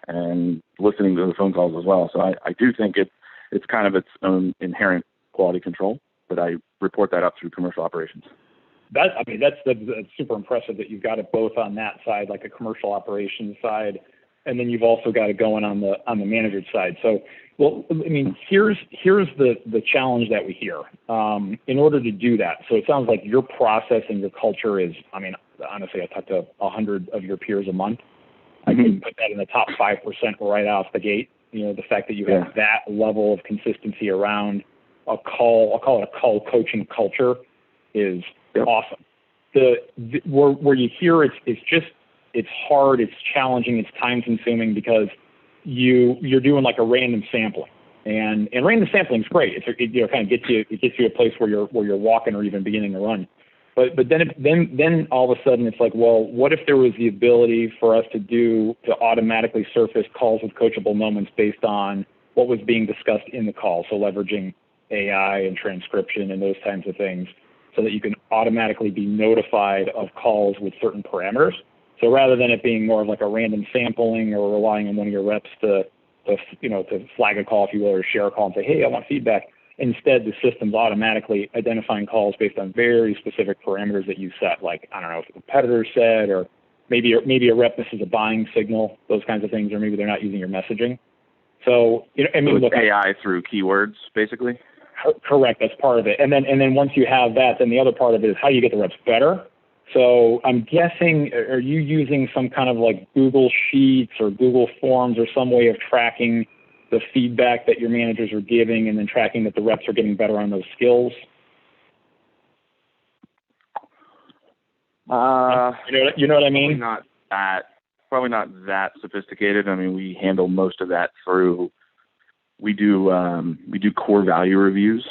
and listening to the phone calls as well. So I do think it's kind of its own inherent quality control, but I report that up through commercial operations. That's super impressive that you've got it both on that side, like a commercial operations side, and then you've also got it going on the manager side. So, well, I mean, here's the challenge that we hear. In order to do that, so it sounds like your process and your culture is, I mean, honestly, I talk to 100 of your peers a month. I can put that in the top 5% right off the gate. You know, the fact that you have that level of consistency around a call, I'll call it a call coaching culture, is awesome. Where you hear it's hard, it's challenging, it's time consuming because you're doing like a random sampling, and random sampling is great. It kind of gets you a place where you're walking or even beginning to run. But then all of a sudden it's like, well, what if there was the ability for us to automatically surface calls with coachable moments based on what was being discussed in the call? So leveraging AI and transcription and those kinds of things, so that you can automatically be notified of calls with certain parameters. So rather than it being more of like a random sampling or relying on one of your reps to flag a call, if you will, or share a call and say, hey, I want feedback. Instead, the system's automatically identifying calls based on very specific parameters that you set, like, I don't know, if a competitor said, or maybe a rep misses a buying signal, those kinds of things, or maybe they're not using your messaging. So, you know, I mean, look, AI through keywords, basically. Correct. That's part of it. And then once you have that, then the other part of it is how do you get the reps better? So I'm guessing, are you using some kind of like Google Sheets or Google Forms or some way of tracking the feedback that your managers are giving and then tracking that the reps are getting better on those skills? You know what I mean? Probably not that sophisticated. I mean, we handle most of that through, we do core value reviews.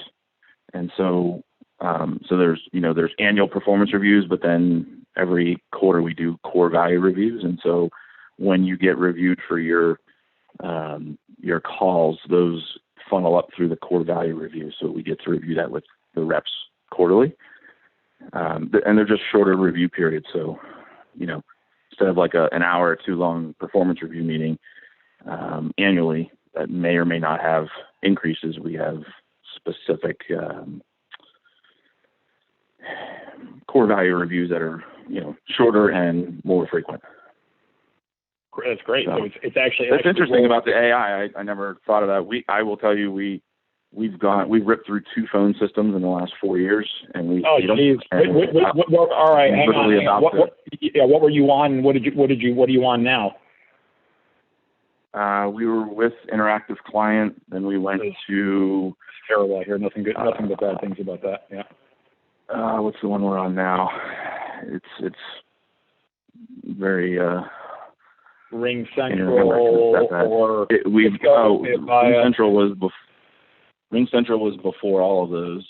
And so there's annual performance reviews, but then every quarter we do core value reviews. And so when you get reviewed for your calls, those funnel up through the core value review. So we get to review that with the reps quarterly. And they're just shorter review periods. So, instead of like an hour or 2 long performance review meeting annually that may or may not have increases, we have specific core value reviews that are, shorter and more frequent. That's great. So it's actually that's interesting about the AI. I never thought of that. I will tell you, we've ripped through 2 phone systems in the last 4 years, and we. Oh, geez. All right, hang on. What were you on? What are you on now? We were with Interactive Client, then we went to. It's terrible. I hear nothing but bad things about that. Yeah. What's the one we're on now? It's very. Ring Central or Ring Central was before all of those.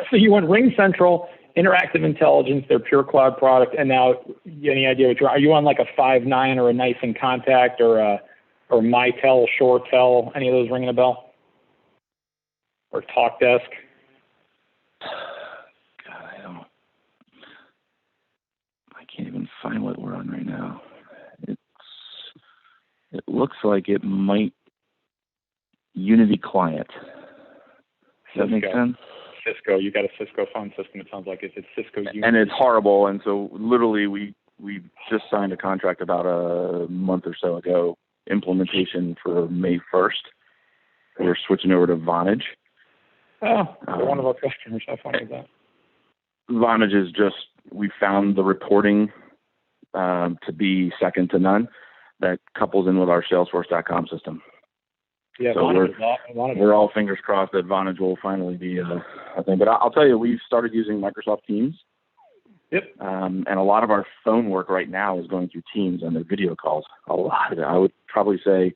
So you went Ring Central, Interactive Intelligence, their pure cloud product, and now any idea are you on like a 5.9 or a Nice in Contact or MyTel, ShoreTel? Any of those ringing a bell? Or TalkDesk? God, I can't even find what we're on right now. It looks like it might Unity Client. Does that make sense? Cisco. You got a Cisco phone system. It sounds like it's Cisco Unity. And it's horrible. And so literally we just signed a contract about a month or so ago, implementation for May 1st. We're switching over to Vonage. Oh, one of our customers. How funny is that? Vonage is just, we found the reporting to be second to none. That couples in with our Salesforce.com system. Yeah, so we're all fingers crossed that Vonage will finally be a thing. But I'll tell you, we've started using Microsoft Teams. Yep. And a lot of our phone work right now is going through Teams and their video calls. A lot of it. I would probably say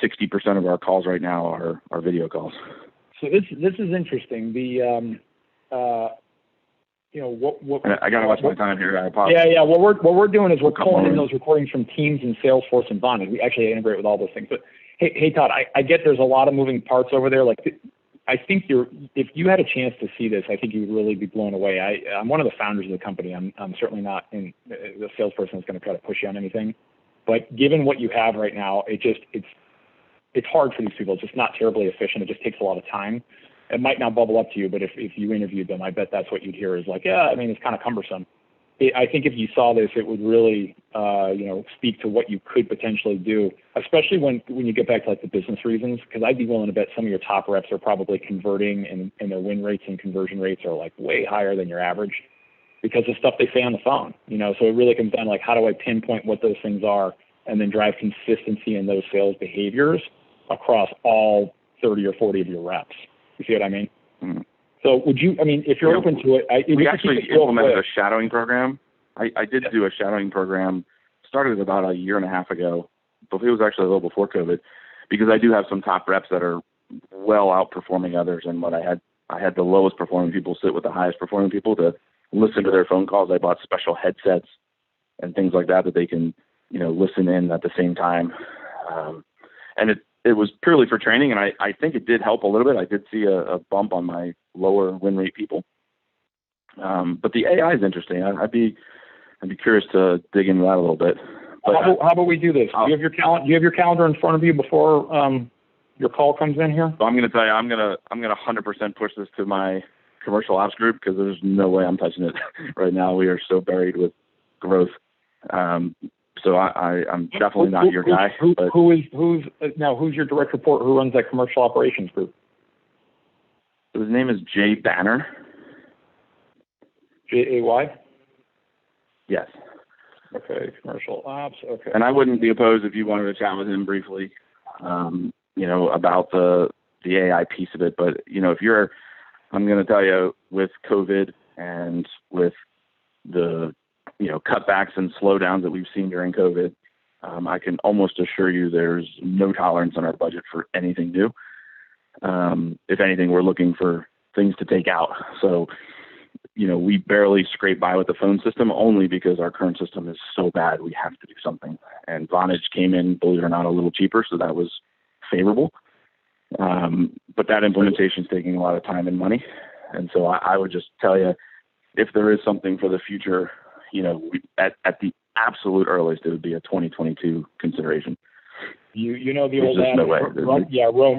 60% of our calls right now are video calls. So this is interesting. I got to watch my time here. I apologize. Yeah. What we're doing is we're pulling in those recordings from Teams and Salesforce and Vonage. We actually integrate with all those things. But hey, Todd, I get there's a lot of moving parts over there. Like, I think if you had a chance to see this, I think you would really be blown away. I'm one of the founders of the company. I'm certainly not the salesperson that's going to try to push you on anything. But given what you have right now, it's hard for these people. It's just not terribly efficient. It just takes a lot of time. It might not bubble up to you, but if you interviewed them, I bet that's what you'd hear is like, yeah, I mean, it's kind of cumbersome. I think if you saw this, it would really, speak to what you could potentially do, especially when you get back to like the business reasons, because I'd be willing to bet some of your top reps are probably converting and their win rates and conversion rates are like way higher than your average because of stuff they say on the phone, so it really comes down to like, how do I pinpoint what those things are and then drive consistency in those sales behaviors across all 30 or 40 of your reps. You see what I mean? Mm-hmm. So if you're open to it, we actually implemented a shadowing program. I did do a shadowing program, started about a year and a half ago, but it was actually a little before COVID, because I do have some top reps that are well outperforming others. And what I had the lowest performing people sit with the highest performing people to listen to their phone calls. I bought special headsets and things like that they can, listen in at the same time. And it was purely for training, and I think it did help a little bit. I did see a bump on my lower win rate people. But the AI is interesting. I'd be curious to dig into that a little bit. But how about we do this? Do you have your calendar in front of you before your call comes in here? So I'm going to tell you, I'm going to 100% push this to my commercial ops group, because there's no way I'm touching it right now. We are so buried with growth. So I'm definitely not your guy. Who's your direct report? Who runs that commercial operations group? So his name is Jay Banner. Jay? Yes. Okay, commercial ops. Okay. And I wouldn't be opposed if you wanted to chat with him briefly, about the AI piece of it. But I'm going to tell you, with COVID and with the cutbacks and slowdowns that we've seen during COVID, I can almost assure you there's no tolerance on our budget for anything new. If anything, we're looking for things to take out. So, we barely scrape by with the phone system only because our current system is so bad. We have to do something. And Vonage came in, believe it or not, a little cheaper, so that was favorable. But that implementation is taking a lot of time and money. And so I would just tell you, if there is something for the future, at the absolute earliest, it would be a 2022 consideration. You know the There's old just no way.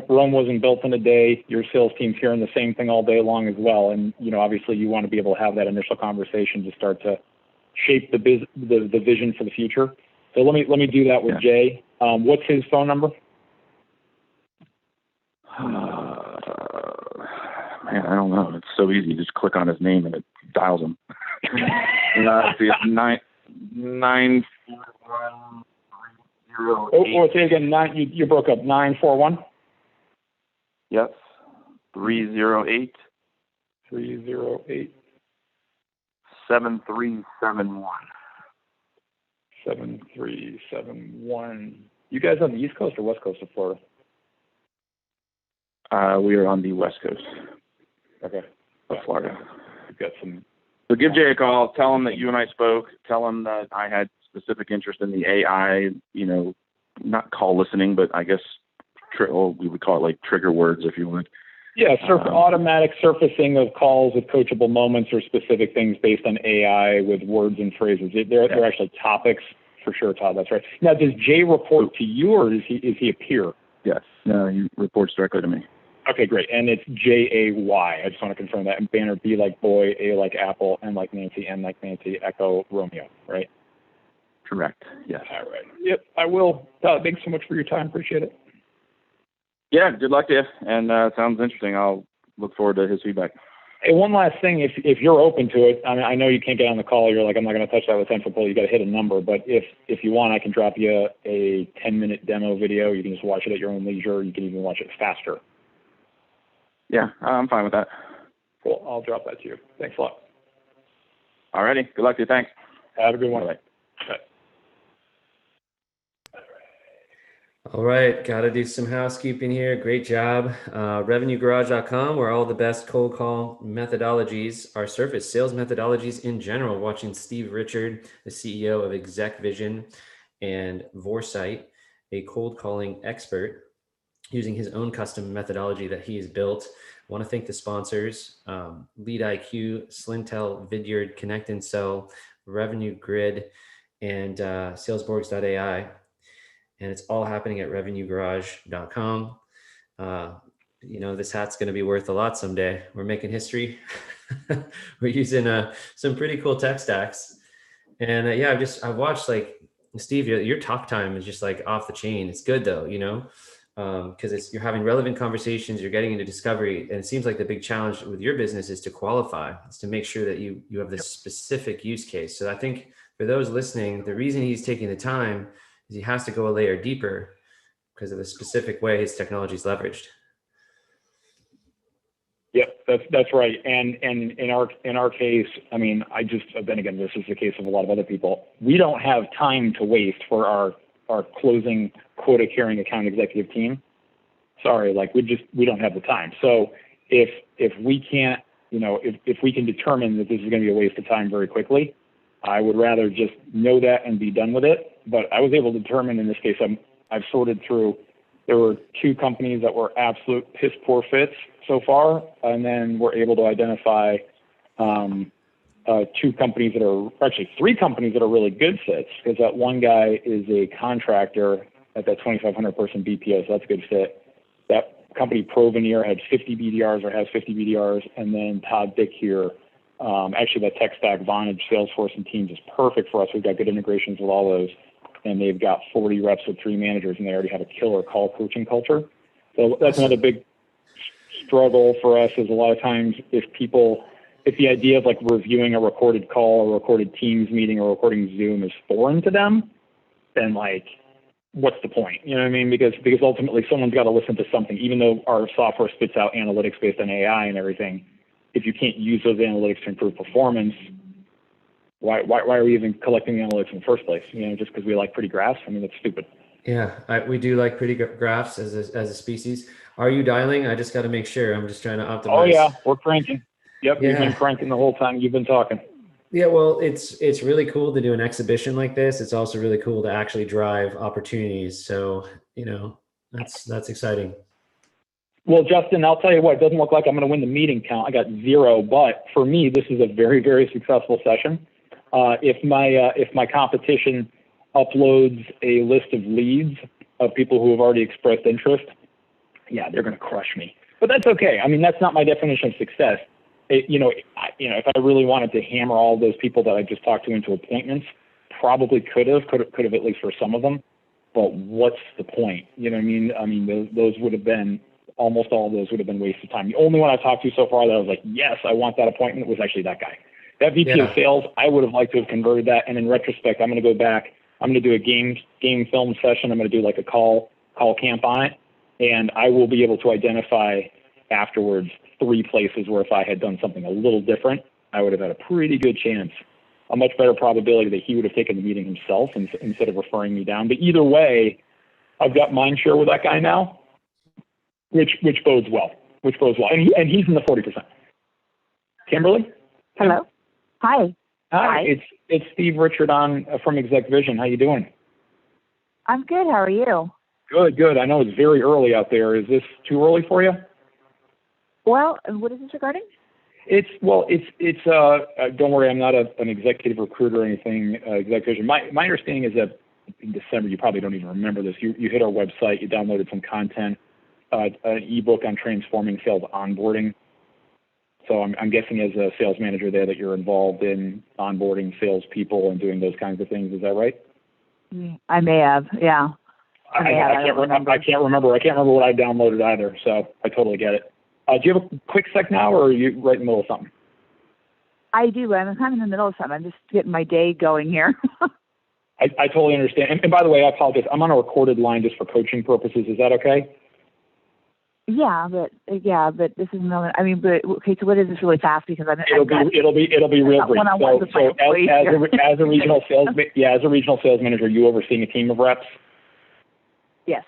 Rome wasn't built in a day. Your sales team's hearing the same thing all day long as well. And, obviously you want to be able to have that initial conversation to start to shape the vision for the future. So let me do that with Jay. What's his phone number? Man, I don't know. It's so easy. Just click on his name and it dials him. See, it's 941. Say again. You broke up. 941. Yes. 308. 308. 7371. 7371. You guys on the East Coast or West Coast of Florida? We are on the West Coast. Okay. Of Florida. You've got some. So give Jay a call. Tell him that you and I spoke. Tell him that I had specific interest in the AI, not call listening, but I guess we would call it like trigger words, if you would. Yeah, automatic surfacing of calls with coachable moments or specific things based on AI with words and phrases. They're actually topics for sure, Todd. That's right. Now, does Jay report to you or is he a peer? Yes. No, he reports directly to me. Okay, great. And it's Jay. I just want to confirm that. And banner B like boy, A like apple, N like Nancy, N like Nancy, Echo, Romeo, right? Correct. Yes. All right. Yep, I will. Thanks so much for your time. Appreciate it. Yeah, good luck to you. And sounds interesting. I'll look forward to his feedback. Hey, one last thing, if you're open to it, I mean, I know you can't get on the call. You're like, I'm not going to touch that with 10-foot pole. You got to hit a number. But if you want, I can drop you a 10-minute demo video. You can just watch it at your own leisure. You can even watch it faster. Yeah, I'm fine with that. Cool. I'll drop that to you. Thanks a lot. All righty. Good luck to you. Thanks. Have a good one. Bye. All right, got to do some housekeeping here. Great job. RevenueGarage.com, where all the best cold call methodologies are surfaced, sales methodologies in general. Watching Steve Richard, the CEO of Exec Vision and Vorsight, a cold calling expert, using his own custom methodology that he has built. I want to thank the sponsors, Lead IQ, Slintel, Vidyard, Connect and Sell, Revenue Grid, and Salesborgs.ai. And it's all happening at revenuegarage.com. This hat's going to be worth a lot someday. We're making history. We're using some pretty cool tech stacks. And I've watched Steve, your talk time is just like off the chain. It's good though, because you're having relevant conversations, you're getting into discovery. And it seems like the big challenge with your business is to qualify. It's to make sure that you have this specific use case. So I think for those listening, the reason he's taking the time is he has to go a layer deeper because of the specific way his technology is leveraged. Yep, that's right. And in our case, I mean, then again, this is the case of a lot of other people. We don't have time to waste for our closing quota carrying account executive team. Sorry, we don't have the time. So if we can't, if we can determine that this is going to be a waste of time very quickly, I would rather just know that and be done with it. But I was able to determine in this case, I've sorted through, there were 2 companies that were absolute piss poor fits so far. And then we're able to identify 2 companies that are, actually 3 companies that are really good fits, because that one guy is a contractor at that 2,500 person BPO. So that's a good fit. That company Proveneer had 50 BDRs or has 50 BDRs. And then Todd Dick here, actually that tech stack, Vonage, Salesforce, and Teams is perfect for us. We've got good integrations with all those. And they've got 40 reps with 3 managers, and they already have a killer call coaching culture. So that's another big struggle for us, is a lot of times if the idea of reviewing a recorded call or recorded Teams meeting or recording Zoom is foreign to them, then what's the point? You know what I mean? Because ultimately someone's got to listen to something, even though our software spits out analytics based on AI and everything. If you can't use those analytics to improve performance, why are we even collecting the analytics in the first place? Just because we like pretty graphs? I mean, that's stupid. Yeah, we do like pretty graphs as a species. Are you dialing? I just got to make sure. I'm just trying to optimize. Oh yeah, we're cranking. Yep, Yeah. We've been cranking the whole time you've been talking. Yeah, well, it's really cool to do an exhibition like this. It's also really cool to actually drive opportunities. So, that's exciting. Well, Justin, I'll tell you what, it doesn't look like I'm going to win the meeting count. I got 0, but for me, this is a very, very successful session. If my competition uploads a list of leads of people who have already expressed interest, yeah, they're going to crush me. But that's okay. I mean, that's not my definition of success. If I really wanted to hammer all those people that I just talked to into appointments, probably could have at least for some of them. But what's the point? You know what I mean? I mean, those would have been, almost all of those would have been wasted time. The only one I talked to so far that I was like, yes, I want that appointment was actually that guy. That VP of sales, I would have liked to have converted that. And in retrospect, I'm going to go back. I'm going to do a game film session. I'm going to do like a call camp on it. And I will be able to identify afterwards 3 places where if I had done something a little different, I would have had a pretty good chance, a much better probability that he would have taken the meeting himself instead of referring me down. But either way, I've got mind share with that guy now, which bodes well. And he's in the 40%. Kimberly? Hello. Hi. Hi. It's Steve Richard on from Exec Vision. How you doing? I'm good. How are you? Good. I know it's very early out there. Is this too early for you? Well, what is this regarding? Don't worry, I'm not an executive recruiter or anything. Exec Vision. My understanding is that in December, you probably don't even remember this. You hit our website, you downloaded some content, an ebook on transforming sales onboarding. So I'm guessing as a sales manager there that you're involved in onboarding salespeople and doing those kinds of things. Is that right? I may have, yeah. I can't remember what I downloaded either, so I totally get it. Do you have a quick sec now, or are you right in the middle of something? I do. I'm kind of in the middle of something. I'm just getting my day going here. I totally understand. And by the way, I apologize. I'm on a recorded line just for coaching purposes. Is that okay? Yeah, but this is no. I mean, but okay. So what is this really fast? Because it'll be real brief. So as a regional sales manager, you overseeing a team of reps? Yes.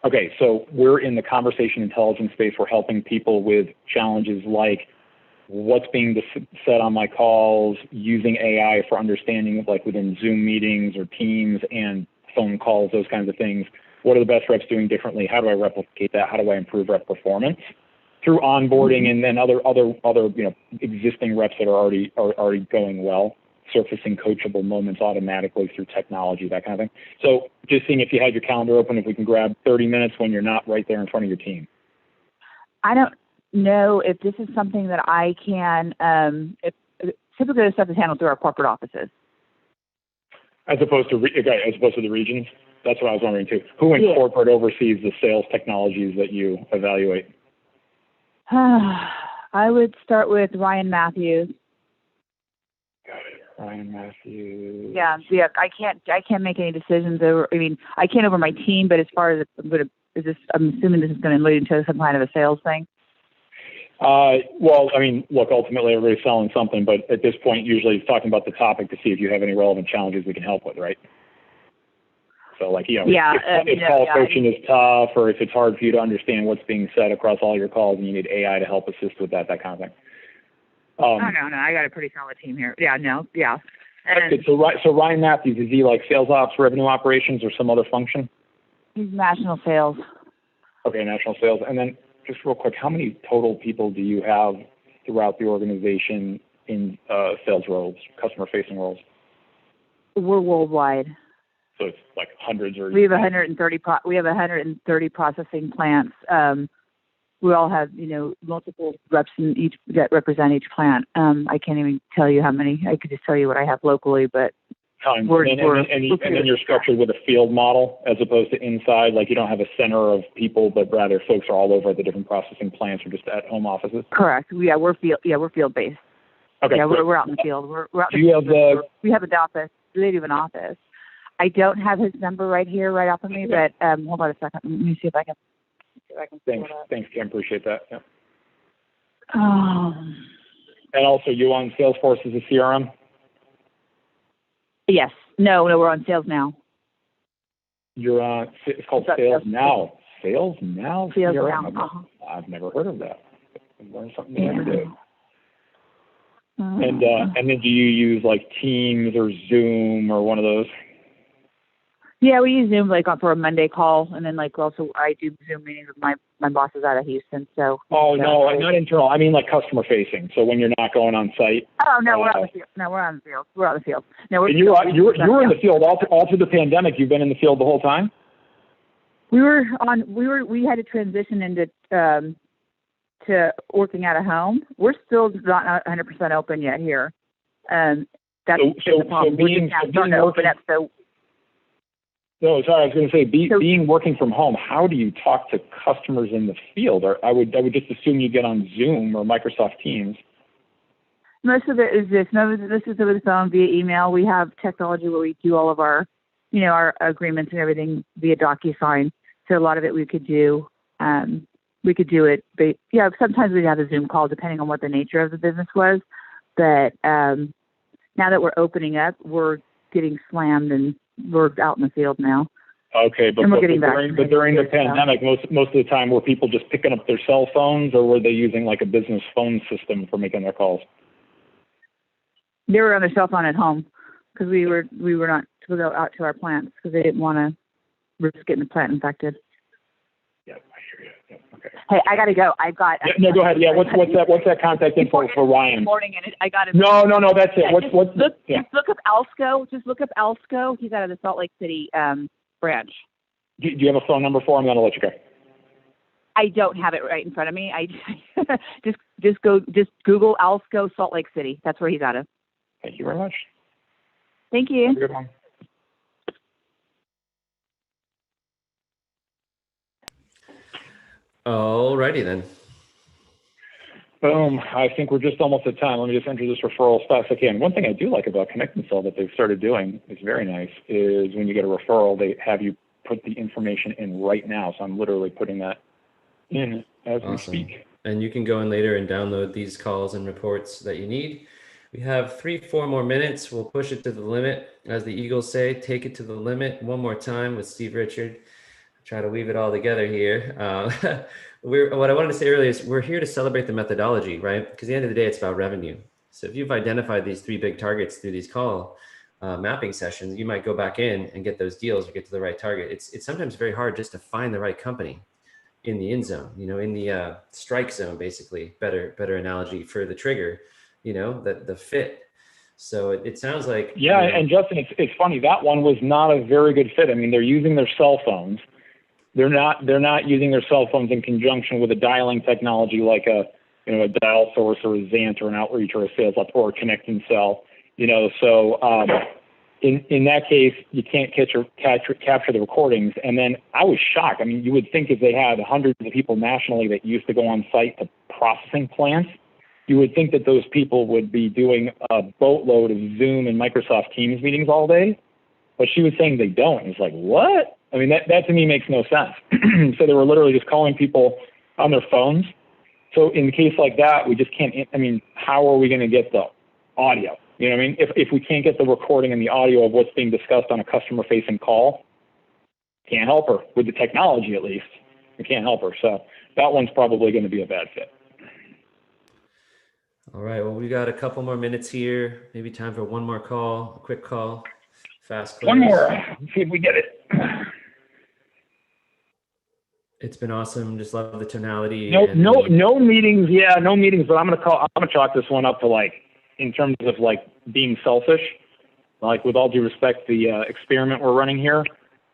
Okay, so we're in the conversation intelligence space. We're helping people with challenges like what's being said on my calls, using AI for understanding of like within Zoom meetings or Teams and phone calls, those kinds of things. What are the best reps doing differently? How do I replicate that? How do I improve rep performance through onboarding and then other existing reps that are already going well, surfacing coachable moments automatically through technology, that kind of thing. So just seeing if you had your calendar open, if we can grab 30 minutes when you're not right there in front of your team. I don't know if this is something that I can, typically this stuff is handled through our corporate offices. As opposed to the regions? That's what I was wondering too. Who in corporate oversees the sales technologies that you evaluate? I would start with Ryan Matthews. Got it. Ryan Matthews. Yeah. I can't make any decisions over. I mean, I can't over my team, but as far as I'm assuming this is going to lead into some kind of a sales thing. Well, I mean, look, ultimately everybody's selling something, but at this point, usually it's talking about the topic to see if you have any relevant challenges we can help with, right? So like, if call coaching is tough, or if it's hard for you to understand what's being said across all your calls and you need AI to help assist with that kind of thing. No, I got a pretty solid team here. Yeah, no, yeah. Okay, so Ryan Matthews, is he like sales ops, revenue operations, or some other function? He's national sales. Okay, national sales. And then just real quick, how many total people do you have throughout the organization in sales roles, customer-facing roles? We're worldwide. So it's like hundreds or... We have 130. We have 130 processing plants. We all have, multiple reps that represent each plant. I can't even tell you how many. I could just tell you what I have locally, but and then you're structured with a field model as opposed to inside. Like you don't have a center of people, but rather folks are all over the different processing plants or just at home offices. Correct. We're field based. Okay. Yeah, we're out in the field. We're out. Do you have the? We have an office. They do have an office. I don't have his number right here, right off of me, but hold on a second. Let me see if I can. Thanks, Kim. Appreciate that. Yeah. Oh. And also, you on Salesforce as a CRM? Yes. No, we're on sales now. You're on, it's called That's Sales Now. Sales Now? Sales CRM? Now. I've never heard of that. I learn something new every day. And then do you use like Teams or Zoom or one of those? Yeah, we use Zoom like for a Monday call, and then like also I do Zoom meetings with my bosses out of Houston. So. Oh no, not internal. I mean like customer facing. So when you're not going on site. Oh no, we're on the field. No, we're on the field. We're on the field. No, we're. And you were in the field all through the pandemic. You've been in the field the whole time. We had to transition into to working out of home. We're still not 100% open yet here. That's the problem. We're just now starting to open up. No, sorry, I was going to say, being working from home, how do you talk to customers in the field? Or I would just assume you get on Zoom or Microsoft Teams. Most of it is this. This is over the phone, via email. We have technology where we do all of our, our agreements and everything via DocuSign. So a lot of it we could do. We could do it. But yeah, sometimes we'd have a Zoom call depending on what the nature of the business was. But now that we're opening up, we're getting slammed and we're out in the field now. Okay, but during the pandemic, most of the time, were people just picking up their cell phones, or were they using like a business phone system for making their calls? They were on their cell phone at home because we were not to go out to our plants because they didn't want to risk getting the plant infected. Yeah, I hear you. Yeah, okay. Hey, I gotta go. I've got. Yeah, no, go ahead. Yeah, what's that contact info for Ryan? Morning, and I got to. No, that's it. Yeah, Just look up Alsco. Just look up Alsco. He's out of the Salt Lake City branch. Do you have a phone number for him? I'm gonna let you go. I don't have it right in front of me. I just Google Alsco Salt Lake City. That's where he's out of. Thank you very much. Thank you. Have a good one. Alrighty then. Boom. I think we're just almost at time. Let me just enter this referral as fast as I can. One thing I do like about ConnectAndSell that they've started doing is very nice is when you get a referral, they have you put the information in right now. So I'm literally putting that in as we speak. And you can go in later and download these calls and reports that you need. We have 3-4 more minutes. We'll push it to the limit. As the Eagles say, take it to the limit. One more time with Steve Richard. Try to weave it all together here. What I wanted to say earlier is we're here to celebrate the methodology, right? Because at the end of the day, it's about revenue. So if you've identified these 3 big targets through these call mapping sessions, you might go back in and get those deals or get to the right target. It's sometimes very hard just to find the right company in the end zone, in the strike zone, basically, better analogy for the trigger, the fit. So it sounds like. Yeah, and Justin, it's funny. That one was not a very good fit. I mean, they're using their cell phones. They're not using their cell phones in conjunction with a dialing technology like a dial source or a Zant or an outreach or a sales up or a ConnectAndSell. So in that case, you can't capture the recordings. And then I was shocked. I mean, you would think if they had hundreds of people nationally that used to go on site to processing plants, you would think that those people would be doing a boatload of Zoom and Microsoft Teams meetings all day. But she was saying they don't. It's like, what? I mean, that to me makes no sense. So they were literally just calling people on their phones. So in a case like that, we just can't, how are we going to get the audio? You know what I mean? If we can't get the recording and the audio of what's being discussed on a customer-facing call, can't help her. With the technology, at least, we can't help her. So that one's probably going to be a bad fit. All right. Well, we got a couple more minutes here. Maybe time for one more call, a quick call. Fast close. One more. Let's see if we get it. It's been awesome. Just love the tonality. No meetings. Yeah, no meetings. But I'm gonna chalk this one up to in terms of being selfish. With all due respect, the experiment we're running here,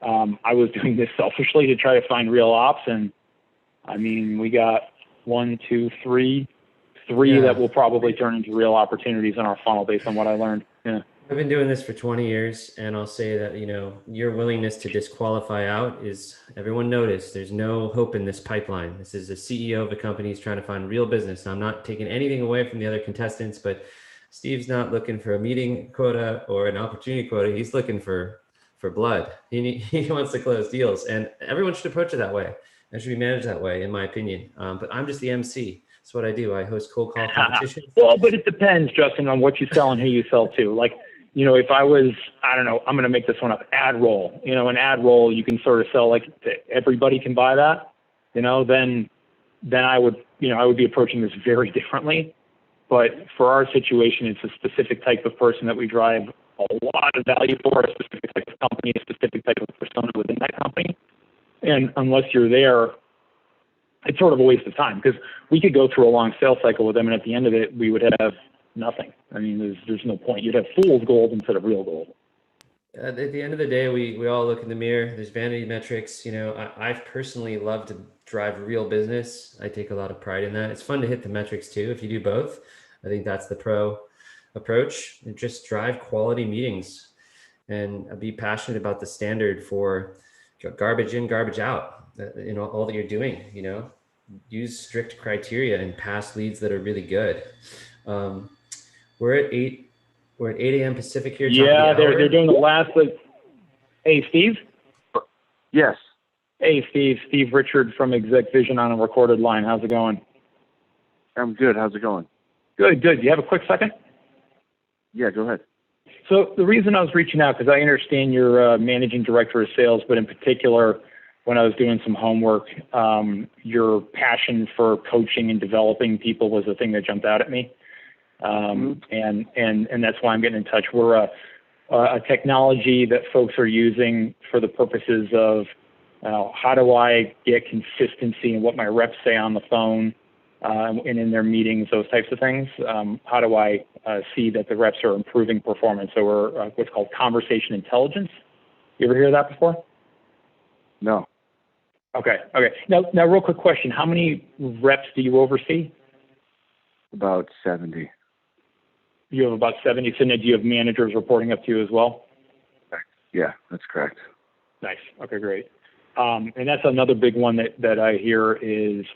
I was doing this selfishly to try to find real ops, and I mean we got 1, 2, 3 that will probably turn into real opportunities in our funnel based on what I learned. Yeah. I've been doing this for 20 years, and I'll say that, your willingness to disqualify out is, everyone noticed, there's no hope in this pipeline. This is a CEO of a company who's trying to find real business. I'm not taking anything away from the other contestants, but Steve's not looking for a meeting quota or an opportunity quota. He's looking for blood. He wants to close deals, and everyone should approach it that way. It should be managed that way, in my opinion. But I'm just the MC. That's what I do. I host cold call competitions. Well, but it depends, Justin, on what you sell and who you sell to. if I was, I don't know, I'm going to make this one up, ad roll, an ad roll, you can sort of sell like everybody can buy that, then I would be approaching this very differently. But for our situation, it's a specific type of person that we drive a lot of value for, a specific type of company, a specific type of persona within that company. And unless you're there, it's sort of a waste of time, because we could go through a long sales cycle with them, and at the end of it, we would have nothing. I mean, there's no point. You'd have fool's gold instead of real gold. At the end of the day, we all look in the mirror. There's vanity metrics. I've personally loved to drive real business. I take a lot of pride in that. It's fun to hit the metrics too. If you do both, I think that's the pro approach. And just drive quality meetings and be passionate about the standard for garbage in, garbage out. All that you're doing. Use strict criteria and pass leads that are really good. We're at 8 a.m. Pacific here. Yeah, they're doing the last. Hey, Steve. Yes. Hey, Steve. Steve Richard from Exec Vision on a recorded line. How's it going? I'm good. How's it going? Good. Do you have a quick second? Yeah, go ahead. So the reason I was reaching out, because I understand you're managing director of sales, but in particular, when I was doing some homework, your passion for coaching and developing people was the thing that jumped out at me. And that's why I'm getting in touch. We're a technology that folks are using for the purposes of how do I get consistency in what my reps say on the phone and in their meetings, those types of things. How do I see that the reps are improving performance? So we're what's called conversation intelligence. You ever hear that before? No. Okay. Now, real quick question. How many reps do you oversee? About 70. You have about 70. So now do you have managers reporting up to you as well? Yeah, that's correct. Nice. Okay, great. And that's another big one that I hear is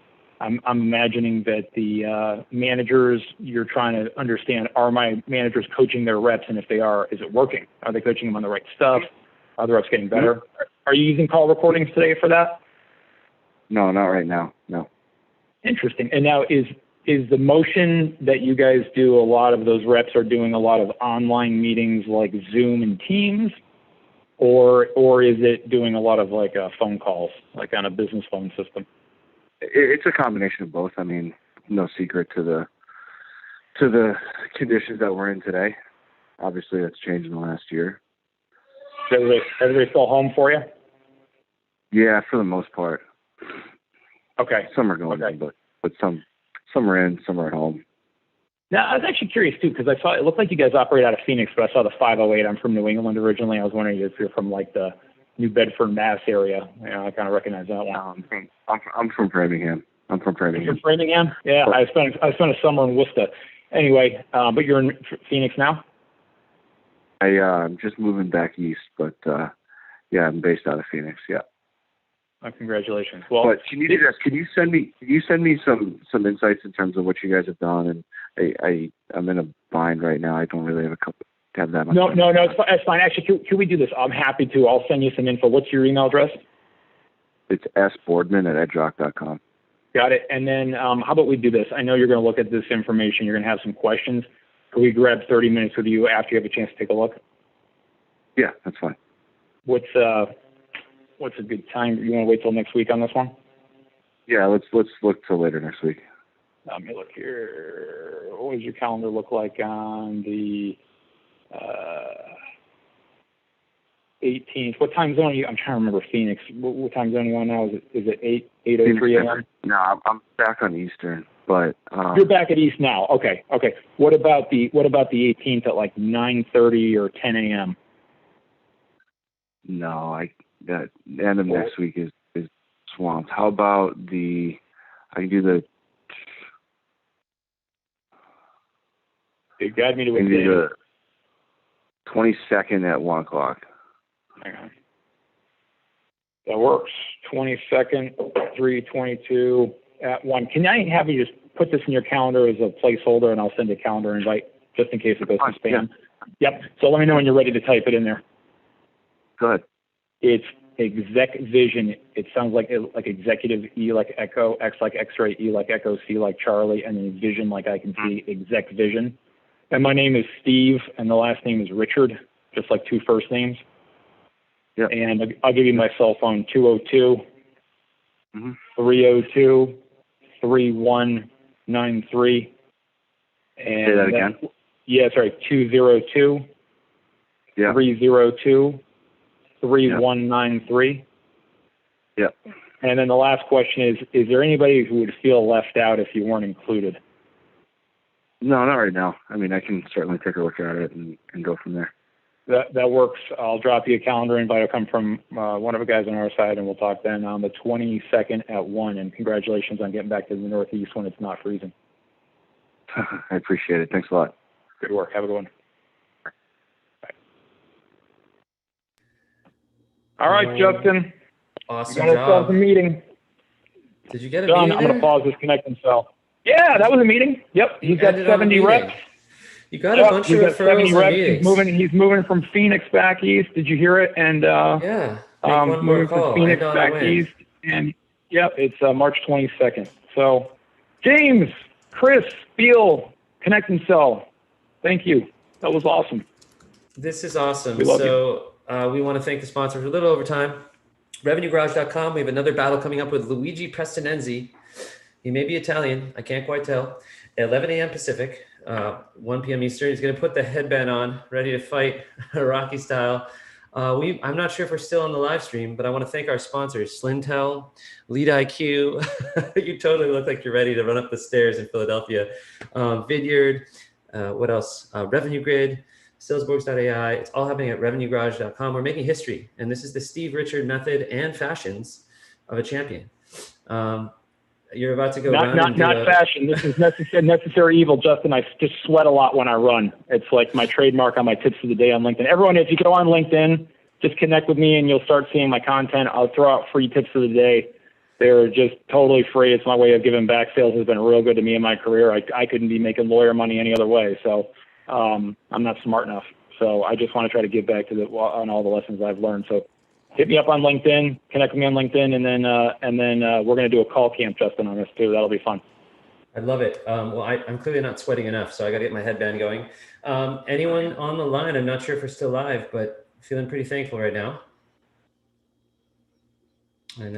I'm imagining that the managers, you're trying to understand, are my managers coaching their reps? And if they are, is it working? Are they coaching them on the right stuff? Are the reps getting better? Are you using call recordings today for that? No, not right now. No. Interesting. And now is the motion that you guys do, a lot of those reps are doing a lot of online meetings like Zoom and Teams, or is it doing a lot of like phone calls, like on a business phone system? It's a combination of both. I mean, no secret to the conditions that we're in today. Obviously, that's changed in the last year. Everybody still home for you? Yeah, for the most part. Okay. Some are going in, but some are in, some are at home. Now, I was actually curious too, because I saw it looked like you guys operate out of Phoenix, but I saw the 508. I'm from New England originally. I was wondering if you're from like the New Bedford, Mass area. I kind of recognize that one. I'm from Framingham. You're from Framingham? Yeah, I spent a summer in Worcester. Anyway, but you're in Phoenix now? I'm just moving back east, but yeah, I'm based out of Phoenix. Yeah. Congratulations. Well, but can you do this? Can you send me some insights in terms of what you guys have done? And I'm in a bind right now. I don't really have that much. No, it's fine. Actually, can we do this? I'm happy to. I'll send you some info. What's your email address? It's sboardman@edgerock.com. Got it. And then how about we do this? I know you're going to look at this information. You're going to have some questions. Can we grab 30 minutes with you after you have a chance to take a look? Yeah, that's fine. What's a good time? You want to wait till next week on this one? Yeah, let's look till later next week. Let me look here. What does your calendar look like on the 18th? What time zone are you? I'm trying to remember Phoenix. What time zone are you on now? Is it 8:03 a.m.? No, I'm back on Eastern, but you're back at East now. Okay. What about the 18th at like 9:30 or 10 a.m.? No, the end of next week is swamped. How about I can do the. They guide me to the 22nd at 1 o'clock. Hang on. That works. 22nd, 3/22 at 1. Can I have you just put this in your calendar as a placeholder, and I'll send a calendar invite just in case it goes to spam? Yeah. Yep. So let me know when you're ready to type it in there. Go ahead. It's Exec Vision. It sounds like executive, E like Echo, X like X-ray, E like Echo, C like Charlie, and then Vision like I can see, Exec Vision. And my name is Steve, and the last name is Richard, just like two first names. Yep. And I'll give you my cell phone, 202 302 3193. And say that again. Yeah, sorry, 202 302 3193. Yep. And then the last question is there anybody who would feel left out if you weren't included? No, not right now. I mean, I can certainly take a look at it and go from there. That works. I'll drop you a calendar invite. It'll come from one of the guys on our side, and we'll talk then on the 22nd at 1. And congratulations on getting back to the Northeast when it's not freezing. I appreciate it. Thanks a lot. Good work. Have a good one. Bye. All right, Justin. Awesome You got ourselves a job. meeting. Did you get a Done. meeting I'm going to pause this connect and sell. Yeah, that was a meeting. Yep. He's got ended on a 70 meeting. reps. You got a bunch of got referrals 70 and reps. meetings. He's moving from Phoenix back east. Did you hear it? And Yeah. Make one more moving call. from Phoenix End on a back win. east. And yep, it's March 22nd. So, James, Chris, Beal, Connect and Sell. Thank you. That was awesome. This is awesome. We love So we want to thank the sponsor for a little overtime. RevenueGarage.com. We have another battle coming up with Luigi Prestonenzi. He may be Italian. I can't quite tell. At 11 a.m. Pacific, 1 p.m. Eastern. He's going to put the headband on, ready to fight Rocky style. I'm not sure if we're still on the live stream, but I want to thank our sponsors, Slintel, Lead IQ. You totally look like you're ready to run up the stairs in Philadelphia. Vidyard. What else? Revenue Grid, Salesforce.ai. It's all happening at RevenueGarage.com. We're making history, and this is the Steve Richard method and fashions of a champion. You're about to go not fashion. This is necessary evil, Justin. I just sweat a lot when I run. It's like my trademark on my tips of the day on LinkedIn. Everyone, if you go on LinkedIn, just connect with me and you'll start seeing my content. I'll throw out free tips of the day. They're just totally free. It's my way of giving back. Sales has been real good to me in my career. I couldn't be making lawyer money any other way. So I'm not smart enough. So I just want to try to give back on all the lessons I've learned. So hit me up on LinkedIn, connect with me on LinkedIn, and then we're going to do a call camp, Justin, on this too. That'll be fun. I love it. Well, I'm clearly not sweating enough, so I got to get my headband going. Anyone on the line? I'm not sure if we're still live, but feeling pretty thankful right now. And I